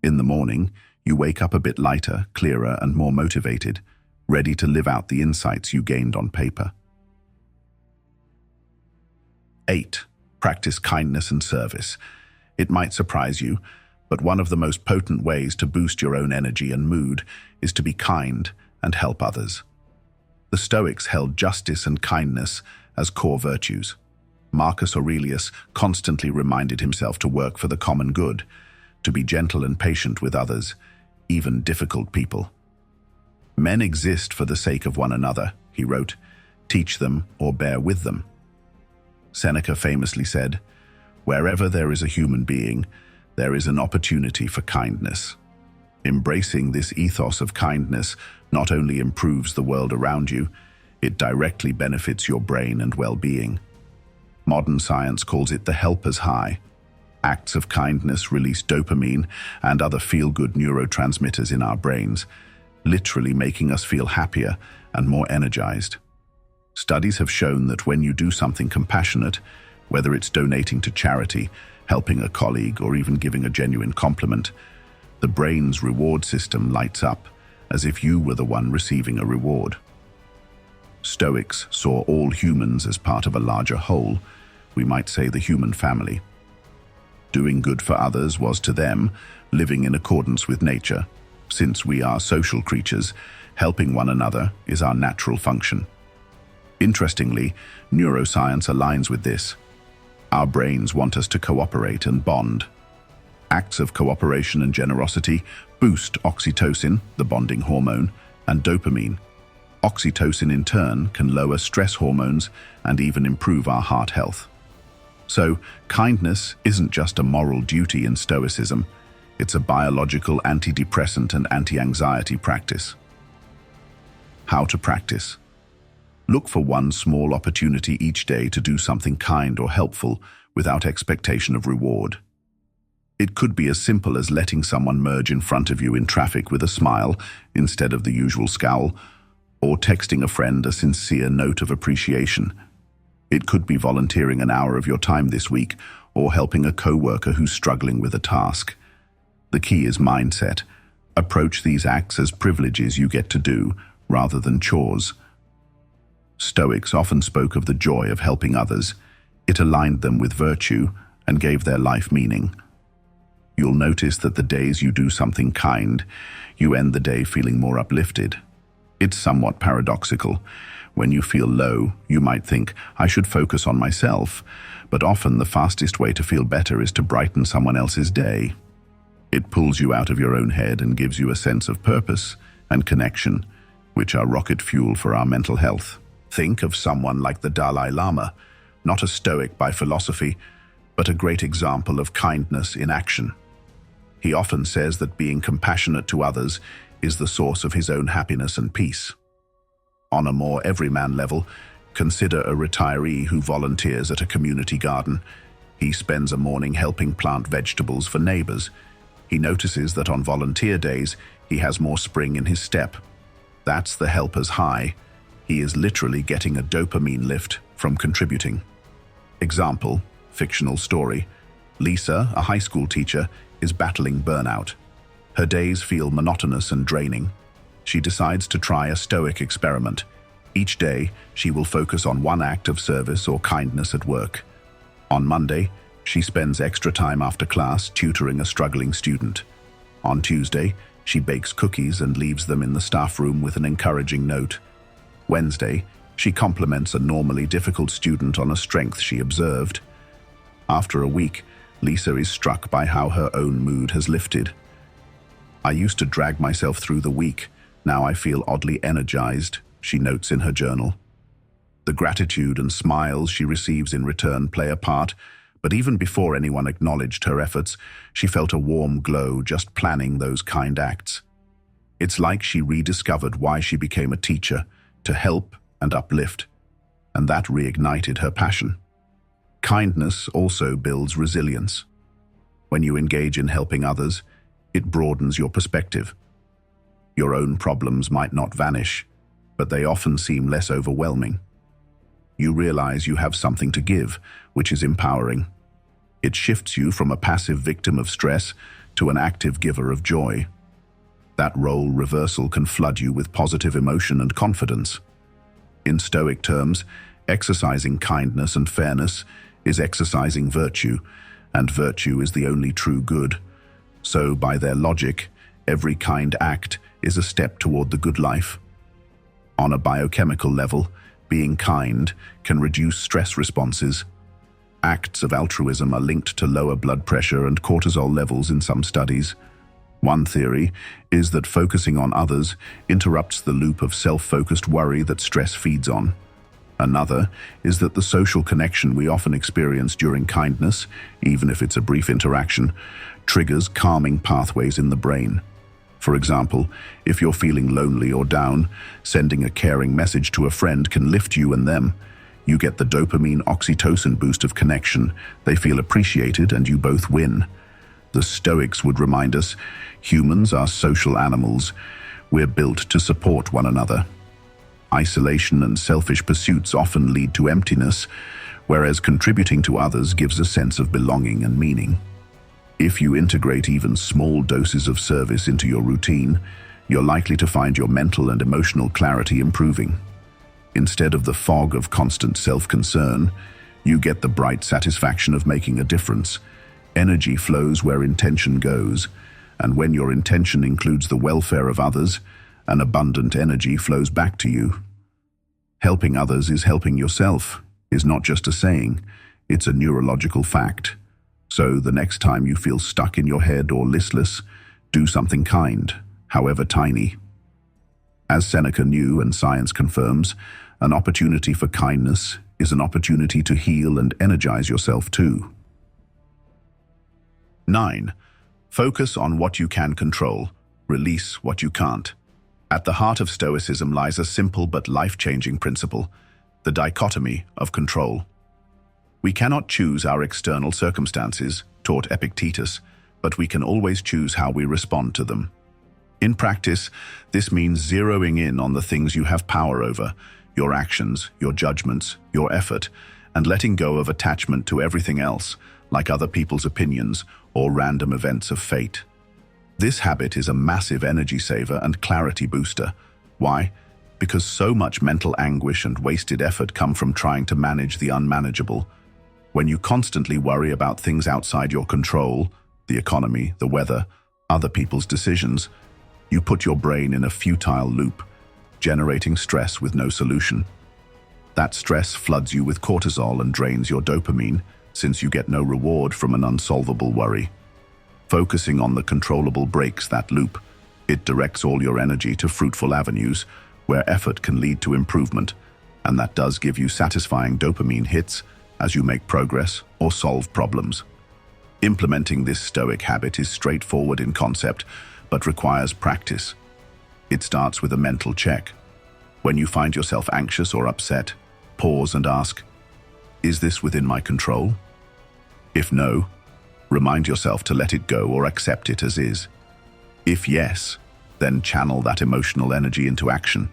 In the morning, you wake up a bit lighter, clearer, and more motivated, ready to live out the insights you gained on paper. 8. Practice kindness and service. It might surprise you, but one of the most potent ways to boost your own energy and mood is to be kind and help others. The Stoics held justice and kindness as core virtues. Marcus Aurelius constantly reminded himself to work for the common good, to be gentle and patient with others, even difficult people. Men exist for the sake of one another, he wrote. Teach them or bear with them. Seneca famously said, "Wherever there is a human being, there is an opportunity for kindness." Embracing this ethos of kindness not only improves the world around you, it directly benefits your brain and well-being. Modern science calls it the helper's high. Acts of kindness release dopamine and other feel-good neurotransmitters in our brains, literally making us feel happier and more energized. Studies have shown that when you do something compassionate, whether it's donating to charity, helping a colleague, or even giving a genuine compliment, the brain's reward system lights up as if you were the one receiving a reward. Stoics saw all humans as part of a larger whole, we might say the human family. Doing good for others was to them living in accordance with nature. Since we are social creatures, helping one another is our natural function. Interestingly, neuroscience aligns with this. Our brains want us to cooperate and bond. Acts of cooperation and generosity boost oxytocin, the bonding hormone, and dopamine. Oxytocin in turn can lower stress hormones and even improve our heart health. So, kindness isn't just a moral duty in Stoicism, it's a biological antidepressant and anti-anxiety practice. How to practice? Look for one small opportunity each day to do something kind or helpful without expectation of reward. It could be as simple as letting someone merge in front of you in traffic with a smile instead of the usual scowl, or texting a friend a sincere note of appreciation. It could be volunteering an hour of your time this week, or helping a coworker who's struggling with a task. The key is mindset. Approach these acts as privileges you get to do, rather than chores. Stoics often spoke of the joy of helping others. It aligned them with virtue and gave their life meaning. You'll notice that the days you do something kind, you end the day feeling more uplifted. It's somewhat paradoxical. When you feel low, you might think, I should focus on myself, but often the fastest way to feel better is to brighten someone else's day. It pulls you out of your own head and gives you a sense of purpose and connection, which are rocket fuel for our mental health. Think of someone like the Dalai Lama, not a Stoic by philosophy, but a great example of kindness in action. He often says that being compassionate to others is the source of his own happiness and peace. On a more everyman level, consider a retiree who volunteers at a community garden. He spends a morning helping plant vegetables for neighbors. He notices that on volunteer days, he has more spring in his step. That's the helper's high. He is literally getting a dopamine lift from contributing. Example, fictional story. Lisa, a high school teacher, is battling burnout. Her days feel monotonous and draining. She decides to try a Stoic experiment. Each day, she will focus on one act of service or kindness at work. On Monday, she spends extra time after class tutoring a struggling student. On Tuesday, she bakes cookies and leaves them in the staff room with an encouraging note. Wednesday, she compliments a normally difficult student on a strength she observed. After a week, Lisa is struck by how her own mood has lifted. I used to drag myself through the week. Now I feel oddly energized, she notes in her journal. The gratitude and smiles she receives in return play a part, but even before anyone acknowledged her efforts, she felt a warm glow just planning those kind acts. It's like she rediscovered why she became a teacher, to help and uplift, and that reignited her passion. Kindness also builds resilience. When you engage in helping others, it broadens your perspective. Your own problems might not vanish, but they often seem less overwhelming. You realize you have something to give, which is empowering. It shifts you from a passive victim of stress to an active giver of joy. That role reversal can flood you with positive emotion and confidence. In Stoic terms, exercising kindness and fairness is exercising virtue, and virtue is the only true good. So, by their logic, every kind act is a step toward the good life. On a biochemical level, being kind can reduce stress responses. Acts of altruism are linked to lower blood pressure and cortisol levels in some studies. One theory is that focusing on others interrupts the loop of self-focused worry that stress feeds on. Another is that the social connection we often experience during kindness, even if it's a brief interaction, triggers calming pathways in the brain. For example, if you're feeling lonely or down, sending a caring message to a friend can lift you and them. You get the dopamine oxytocin boost of connection, they feel appreciated, and you both win. The Stoics would remind us, humans are social animals. We're built to support one another. Isolation and selfish pursuits often lead to emptiness, whereas contributing to others gives a sense of belonging and meaning. If you integrate even small doses of service into your routine, you're likely to find your mental and emotional clarity improving. Instead of the fog of constant self-concern, you get the bright satisfaction of making a difference. Energy flows where intention goes, and when your intention includes the welfare of others, an abundant energy flows back to you. Helping others is helping yourself, is not just a saying, it's a neurological fact. So the next time you feel stuck in your head or listless, do something kind, however tiny. As Seneca knew and science confirms, an opportunity for kindness is an opportunity to heal and energize yourself too. 9. Focus on what you can control. Release what you can't. At the heart of Stoicism lies a simple but life-changing principle, the dichotomy of control. We cannot choose our external circumstances, taught Epictetus, but we can always choose how we respond to them. In practice, this means zeroing in on the things you have power over, your actions, your judgments, your effort, and letting go of attachment to everything else, like other people's opinions or random events of fate. This habit is a massive energy saver and clarity booster. Why? Because so much mental anguish and wasted effort come from trying to manage the unmanageable. When you constantly worry about things outside your control, the economy, the weather, other people's decisions, you put your brain in a futile loop, generating stress with no solution. That stress floods you with cortisol and drains your dopamine, since you get no reward from an unsolvable worry. Focusing on the controllable breaks that loop. It directs all your energy to fruitful avenues, where effort can lead to improvement, and that does give you satisfying dopamine hits as you make progress or solve problems. Implementing this Stoic habit is straightforward in concept, but requires practice. It starts with a mental check. When you find yourself anxious or upset, pause and ask, is this within my control? If no, remind yourself to let it go or accept it as is. If yes, then channel that emotional energy into action.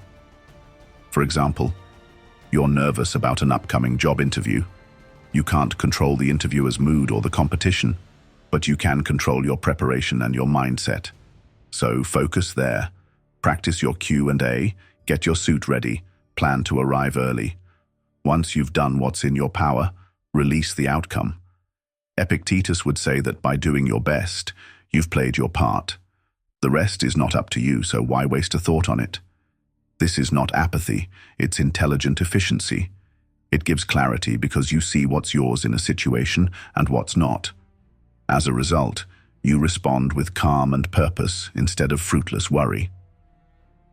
For example, you're nervous about an upcoming job interview. You can't control the interviewer's mood or the competition, but you can control your preparation and your mindset. So focus there. Practice your Q&A, get your suit ready, plan to arrive early. Once you've done what's in your power, release the outcome. Epictetus would say that by doing your best, you've played your part. The rest is not up to you, so why waste a thought on it? This is not apathy, it's intelligent efficiency. It gives clarity because you see what's yours in a situation and what's not. As a result, you respond with calm and purpose instead of fruitless worry.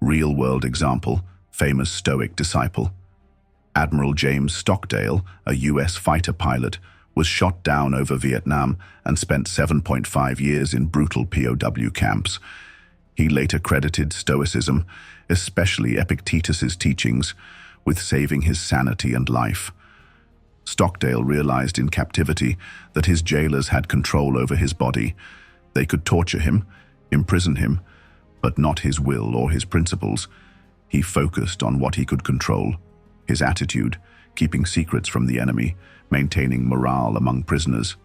Real-world example, famous Stoic disciple. Admiral James Stockdale, a US fighter pilot, was shot down over Vietnam and spent 7.5 years in brutal POW camps. He later credited Stoicism, especially Epictetus's teachings, with saving his sanity and life. Stockdale realized in captivity that his jailers had control over his body. They could torture him, imprison him, but not his will or his principles. He focused on what he could control: his attitude, keeping secrets from the enemy, maintaining morale among prisoners.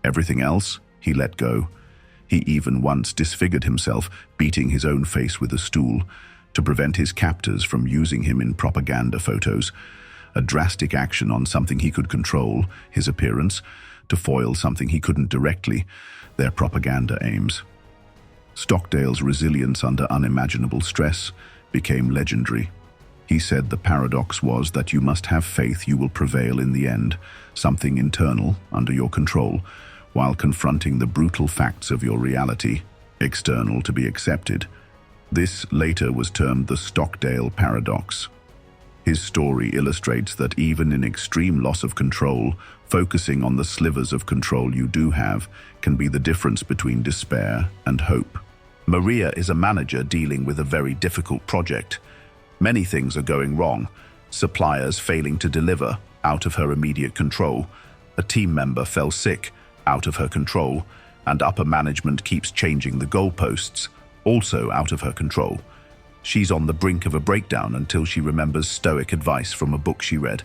Everything else, he let go. He even once disfigured himself, beating his own face with a stool, to prevent his captors from using him in propaganda photos. A drastic action on something he could control, his appearance, to foil something he couldn't directly, their propaganda aims. Stockdale's resilience under unimaginable stress became legendary. He said the paradox was that you must have faith you will prevail in the end, something internal, under your control, while confronting the brutal facts of your reality, external to be accepted. This later was termed the Stockdale paradox. His story illustrates that even in extreme loss of control, focusing on the slivers of control you do have can be the difference between despair and hope. Maria is a manager dealing with a very difficult project. Many things are going wrong. Suppliers failing to deliver, out of her immediate control. A team member fell sick, out of her control. And upper management keeps changing the goalposts, also out of her control. She's on the brink of a breakdown until she remembers Stoic advice from a book she read.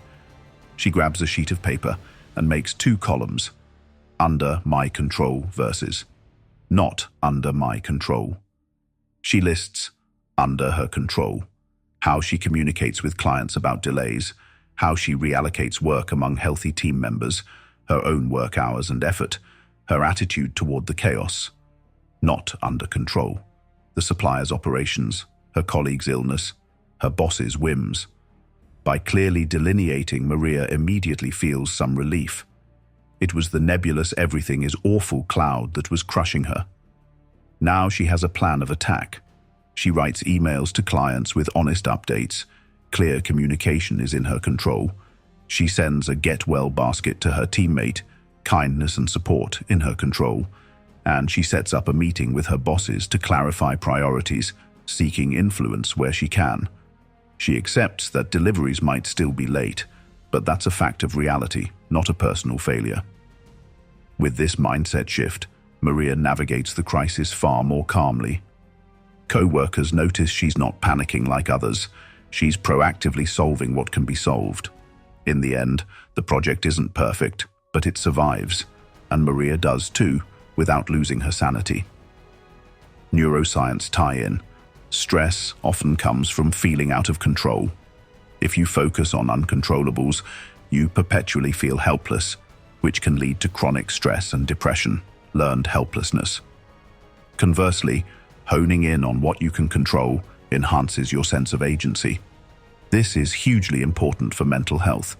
She grabs a sheet of paper and makes 2 columns: under my control versus not under my control. She lists under her control: how she communicates with clients about delays, how she reallocates work among healthy team members, her own work hours and effort, her attitude toward the chaos. Not under control: the supplier's operations, her colleague's illness, her boss's whims. By clearly delineating, Maria immediately feels some relief. It was the nebulous everything is awful cloud that was crushing her. Now she has a plan of attack. She writes emails to clients with honest updates. Clear communication is in her control. She sends a get-well basket to her teammate. Kindness and support in her control. And she sets up a meeting with her bosses to clarify priorities, seeking influence where she can. She accepts that deliveries might still be late, but that's a fact of reality, not a personal failure. With this mindset shift, Maria navigates the crisis far more calmly. Co-workers notice she's not panicking like others. She's proactively solving what can be solved. In the end, the project isn't perfect, but it survives, and Maria does too, without losing her sanity. Neuroscience tie-in. Stress often comes from feeling out of control. If you focus on uncontrollables, you perpetually feel helpless, which can lead to chronic stress and depression, learned helplessness. Conversely, honing in on what you can control enhances your sense of agency. This is hugely important for mental health.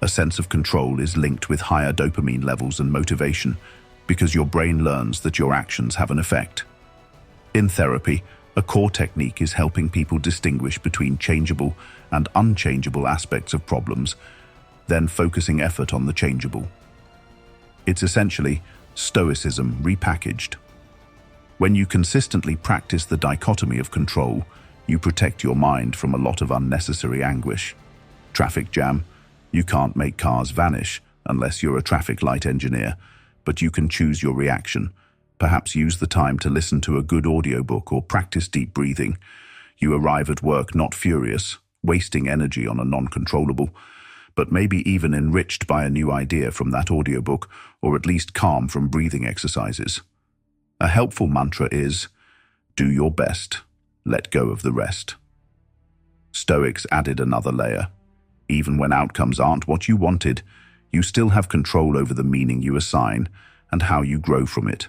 A sense of control is linked with higher dopamine levels and motivation because your brain learns that your actions have an effect. In therapy, a core technique is helping people distinguish between changeable and unchangeable aspects of problems, then focusing effort on the changeable. It's essentially Stoicism repackaged. When you consistently practice the dichotomy of control, you protect your mind from a lot of unnecessary anguish. Traffic jam. You can't make cars vanish unless you're a traffic light engineer, but you can choose your reaction. Perhaps use the time to listen to a good audiobook or practice deep breathing. You arrive at work not furious, wasting energy on a non-controllable, but maybe even enriched by a new idea from that audiobook, or at least calm from breathing exercises. A helpful mantra is, do your best, let go of the rest. Stoics added another layer. Even when outcomes aren't what you wanted, you still have control over the meaning you assign and how you grow from it.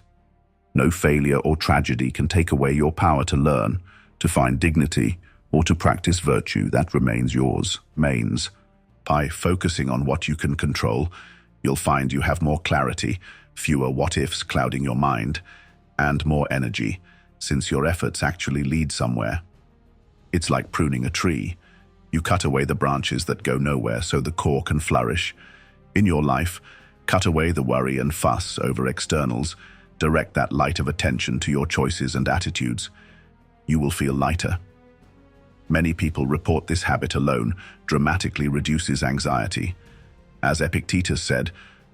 No failure or tragedy can take away your power to learn, to find dignity, or to practice virtue that remains yours, mains. By focusing on what you can control, you'll find you have more clarity, fewer what-ifs clouding your mind, and more energy, since your efforts actually lead somewhere. It's like pruning a tree. You cut away the branches that go nowhere so the core can flourish. In your life, cut away the worry and fuss over externals. Direct that light of attention to your choices and attitudes. You will feel lighter. Many people report this habit alone dramatically reduces anxiety. As Epictetus said,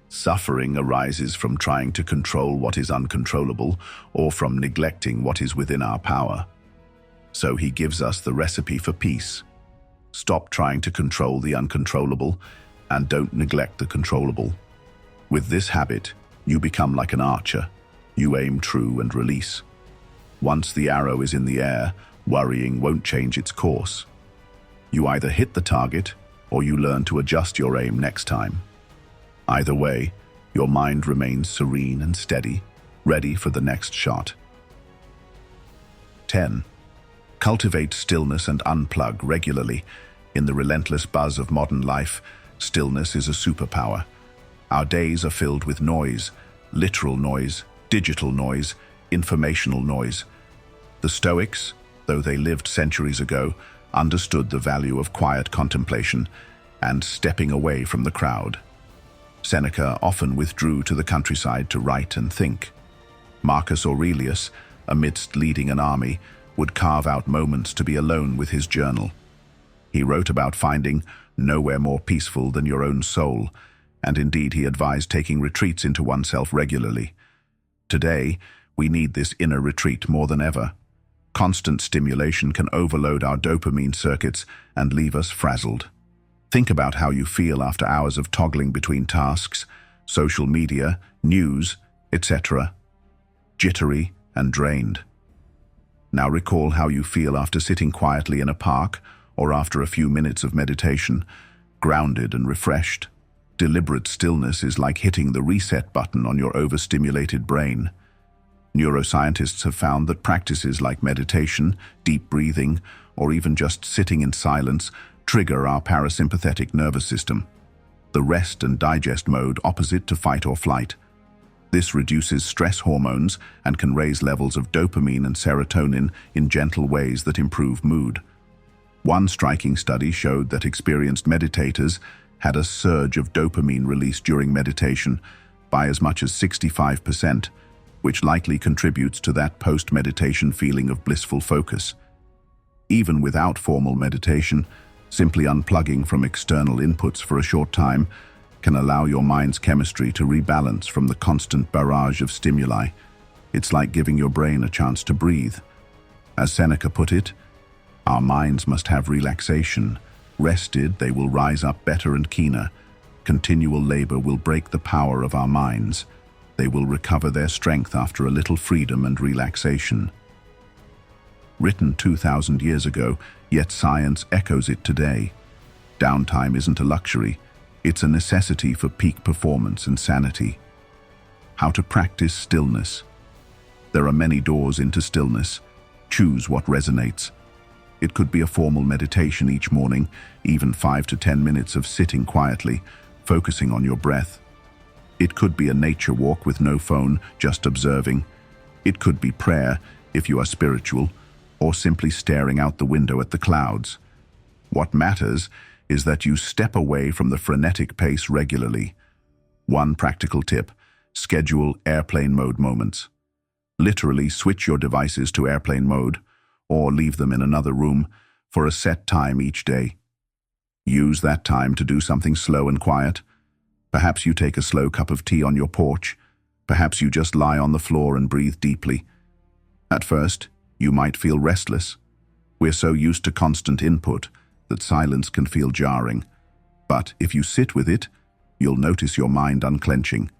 suffering arises from trying to control what is uncontrollable or from neglecting what is within our power. So he gives us the recipe for peace. Stop trying to control the uncontrollable and don't neglect the controllable. With this habit, you become like an archer. You aim true and release. Once the arrow is in the air, worrying won't change its course. You either hit the target or you learn to adjust your aim next time. Either way, your mind remains serene and steady, ready for the next shot. 10. Cultivate stillness and unplug regularly. In the relentless buzz of modern life, stillness is a superpower. Our days are filled with noise, literal noise, digital noise, informational noise. The Stoics, though they lived centuries ago, understood the value of quiet contemplation and stepping away from the crowd. Seneca often withdrew to the countryside to write and think. Marcus Aurelius, amidst leading an army, would carve out moments to be alone with his journal. He wrote about finding nowhere more peaceful than your own soul, and indeed he advised taking retreats into oneself regularly. Today, we need this inner retreat more than ever. Constant stimulation can overload our dopamine circuits and leave us frazzled. Think about how you feel after hours of toggling between tasks, social media, news, etc. Jittery and drained. Now recall how you feel after sitting quietly in a park or after a few minutes of meditation, grounded and refreshed. Deliberate stillness is like hitting the reset button on your overstimulated brain. Neuroscientists have found that practices like meditation, deep breathing, or even just sitting in silence trigger our parasympathetic nervous system, the rest and digest mode opposite to fight or flight. This reduces stress hormones and can raise levels of dopamine and serotonin in gentle ways that improve mood. One striking study showed that experienced meditators had a surge of dopamine released during meditation by as much as 65%, which likely contributes to that post-meditation feeling of blissful focus. Even without formal meditation, simply unplugging from external inputs for a short time can allow your mind's chemistry to rebalance from the constant barrage of stimuli. It's like giving your brain a chance to breathe. As Seneca put it, our minds must have relaxation. Rested, they will rise up better and keener. Continual labor will break the power of our minds. They will recover their strength after a little freedom and relaxation. Written 2,000 years ago, yet science echoes it today. Downtime isn't a luxury. It's a necessity for peak performance and sanity. How to practice stillness. There are many doors into stillness. Choose what resonates. It could be a formal meditation each morning, even 5 to 10 minutes of sitting quietly, focusing on your breath. It could be a nature walk with no phone, just observing. It could be prayer, if you are spiritual, or simply staring out the window at the clouds. What matters is that you step away from the frenetic pace regularly. One practical tip: schedule airplane mode moments. Literally switch your devices to airplane mode, or leave them in another room for a set time each day. Use that time to do something slow and quiet. Perhaps you take a slow cup of tea on your porch. Perhaps you just lie on the floor and breathe deeply. At first, you might feel restless. We're so used to constant input that silence can feel jarring. But if you sit with it, you'll notice your mind unclenching.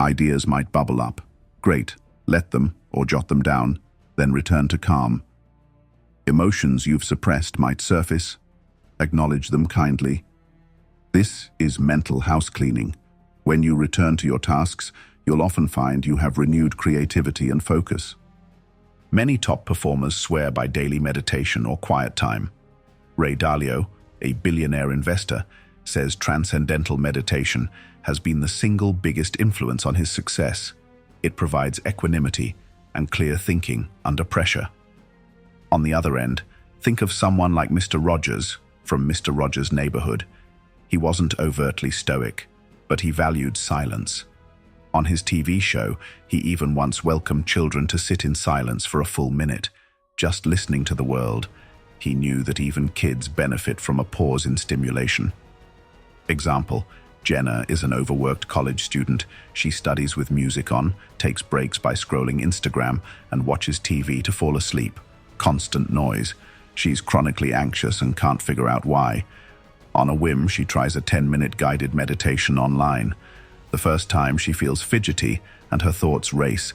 Ideas might bubble up. Great, let them, or jot them down, then return to calm. Emotions you've suppressed might surface. Acknowledge them kindly. This is mental house cleaning. When you return to your tasks, you'll often find you have renewed creativity and focus. Many top performers swear by daily meditation or quiet time. Ray Dalio, a billionaire investor, says transcendental meditation has been the single biggest influence on his success. It provides equanimity and clear thinking under pressure. On the other end, think of someone like Mr. Rogers, from Mr. Rogers' Neighborhood. He wasn't overtly stoic, but he valued silence. On his TV show, he even once welcomed children to sit in silence for a full minute, just listening to the world. He knew that even kids benefit from a pause in stimulation. Example: Jenna is an overworked college student. She studies with music on, takes breaks by scrolling Instagram, and watches TV to fall asleep. Constant noise. She's chronically anxious and can't figure out why. On a whim, she tries a 10-minute guided meditation online. The first time, she feels fidgety and her thoughts race,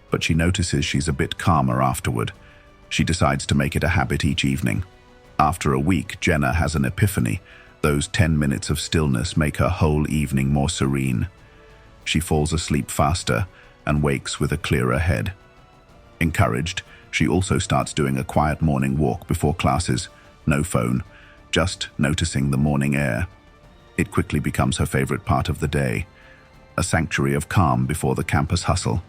but she notices she's a bit calmer afterward. She decides to make it a habit each evening. After a week, Jenna has an epiphany. Those 10 minutes of stillness make her whole evening more serene. She falls asleep faster and wakes with a clearer head. Encouraged, she also starts doing a quiet morning walk before classes. No phone, just noticing the morning air. It quickly becomes her favorite part of the day, a sanctuary of calm before the campus hustle.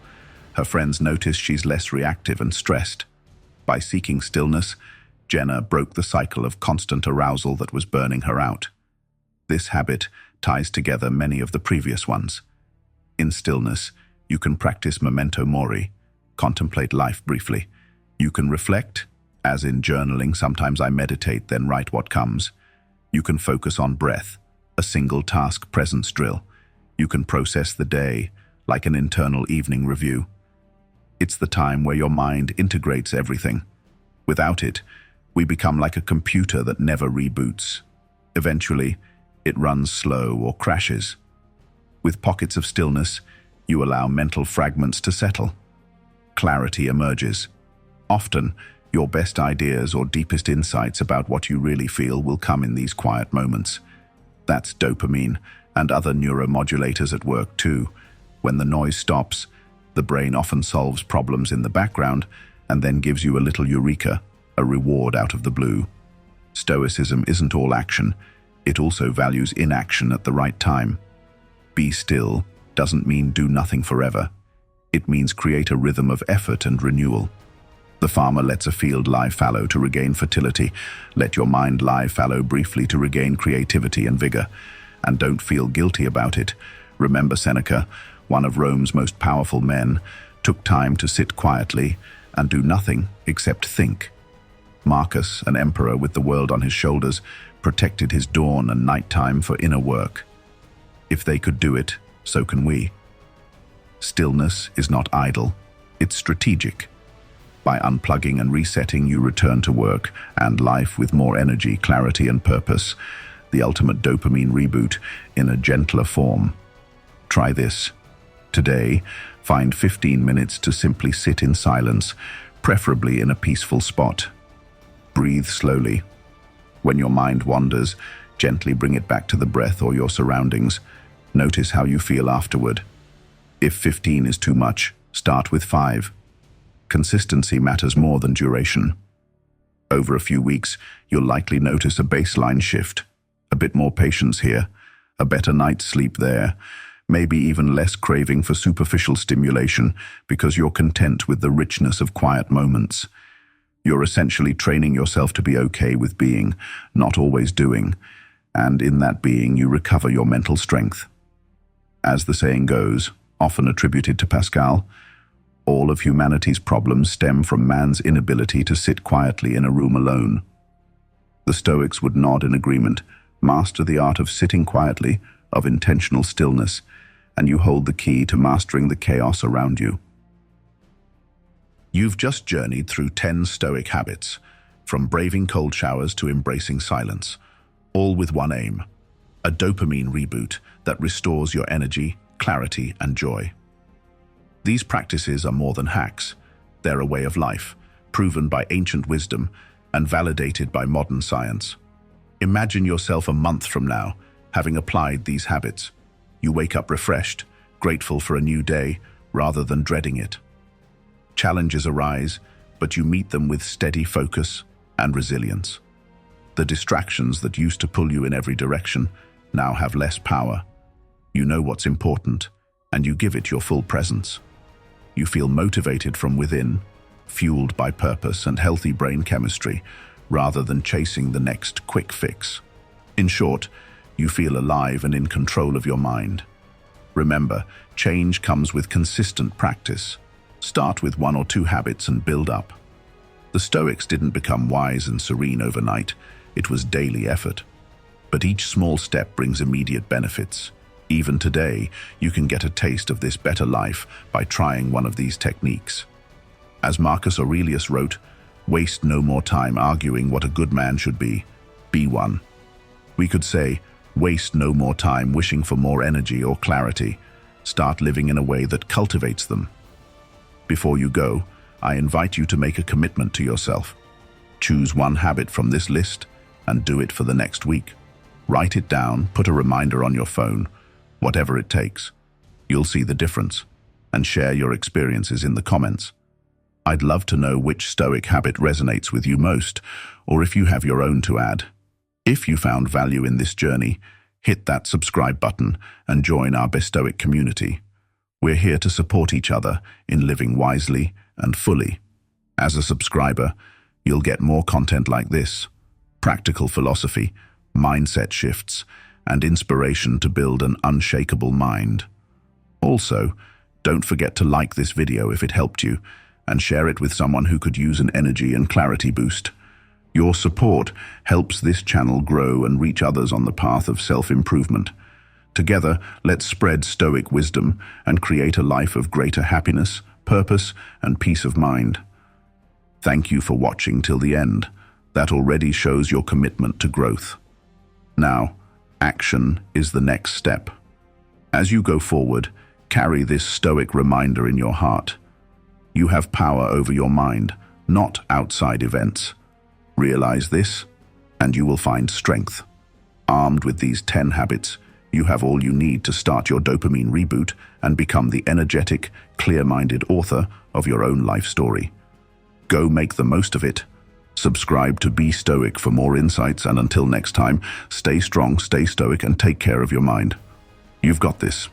Her friends notice she's less reactive and stressed. By seeking stillness, Jenna broke the cycle of constant arousal that was burning her out. This habit ties together many of the previous ones. In stillness, you can practice Memento Mori, contemplate life briefly. You can reflect, as in journaling, sometimes I meditate, then write what comes. You can focus on breath, a single task presence drill. You can process the day, like an internal evening review. It's the time where your mind integrates everything. Without it, we become like a computer that never reboots. Eventually, it runs slow or crashes. With pockets of stillness, you allow mental fragments to settle. Clarity emerges. Often, your best ideas or deepest insights about what you really feel will come in these quiet moments. That's dopamine and other neuromodulators at work too. When the noise stops, the brain often solves problems in the background and then gives you a little eureka, a reward out of the blue. Stoicism isn't all action. It also values inaction at the right time. Be still doesn't mean do nothing forever. It means create a rhythm of effort and renewal. The farmer lets a field lie fallow to regain fertility. Let your mind lie fallow briefly to regain creativity and vigor. And don't feel guilty about it. Remember Seneca, one of Rome's most powerful men, took time to sit quietly and do nothing except think. Marcus, an emperor with the world on his shoulders, protected his dawn and nighttime for inner work. If they could do it, so can we. Stillness is not idle, it's strategic. By unplugging and resetting, you return to work and life with more energy, clarity, and purpose. The ultimate dopamine reboot in a gentler form. Try this. Today, find 15 minutes to simply sit in silence, preferably in a peaceful spot. Breathe slowly. When your mind wanders, gently bring it back to the breath or your surroundings. Notice how you feel afterward. If 15 is too much, start with 5. Consistency matters more than duration. Over a few weeks, you'll likely notice a baseline shift. A bit more patience here, a better night's sleep there, maybe even less craving for superficial stimulation because you're content with the richness of quiet moments. You're essentially training yourself to be okay with being, not always doing, and in that being you recover your mental strength. As the saying goes, often attributed to Pascal, all of humanity's problems stem from man's inability to sit quietly in a room alone. The Stoics would nod in agreement. Master the art of sitting quietly, of intentional stillness, and you hold the key to mastering the chaos around you. You've just journeyed through 10 Stoic habits, from braving cold showers to embracing silence, all with one aim: a dopamine reboot that restores your energy, clarity, and joy. These practices are more than hacks. They're a way of life, proven by ancient wisdom and validated by modern science. Imagine yourself a month from now, having applied these habits. You wake up refreshed, grateful for a new day, rather than dreading it. Challenges arise, but you meet them with steady focus and resilience. The distractions that used to pull you in every direction now have less power. You know what's important, and you give it your full presence. You feel motivated from within, fueled by purpose and healthy brain chemistry, rather than chasing the next quick fix. In short, you feel alive and in control of your mind. Remember, change comes with consistent practice. Start with 1 or 2 habits and build up. The Stoics didn't become wise and serene overnight. It was daily effort. But each small step brings immediate benefits. Even today, you can get a taste of this better life by trying one of these techniques. As Marcus Aurelius wrote, "Waste no more time arguing what a good man should be. Be one." We could say, waste no more time wishing for more energy or clarity. Start living in a way that cultivates them. Before you go, I invite you to make a commitment to yourself. Choose one habit from this list and do it for the next week. Write it down, put a reminder on your phone, whatever it takes. You'll see the difference, and share your experiences in the comments. I'd love to know which Stoic habit resonates with you most, or if you have your own to add. If you found value in this journey, hit that subscribe button and join our Stoic community. We're here to support each other in living wisely and fully. As a subscriber, you'll get more content like this: practical philosophy, mindset shifts, and inspiration to build an unshakable mind. Also, don't forget to like this video if it helped you, and share it with someone who could use an energy and clarity boost. Your support helps this channel grow and reach others on the path of self-improvement. Together, let's spread Stoic wisdom and create a life of greater happiness, purpose, and peace of mind. Thank you for watching till the end. That already shows your commitment to growth. Now, action is the next step. As you go forward, carry this Stoic reminder in your heart. You have power over your mind, not outside events. Realize this, and you will find strength. Armed with these 10 habits, you have all you need to start your dopamine reboot and become the energetic, clear-minded author of your own life story. Go make the most of it. Subscribe to Be Stoic for more insights, and until next time, stay strong, stay stoic, and take care of your mind. You've got this.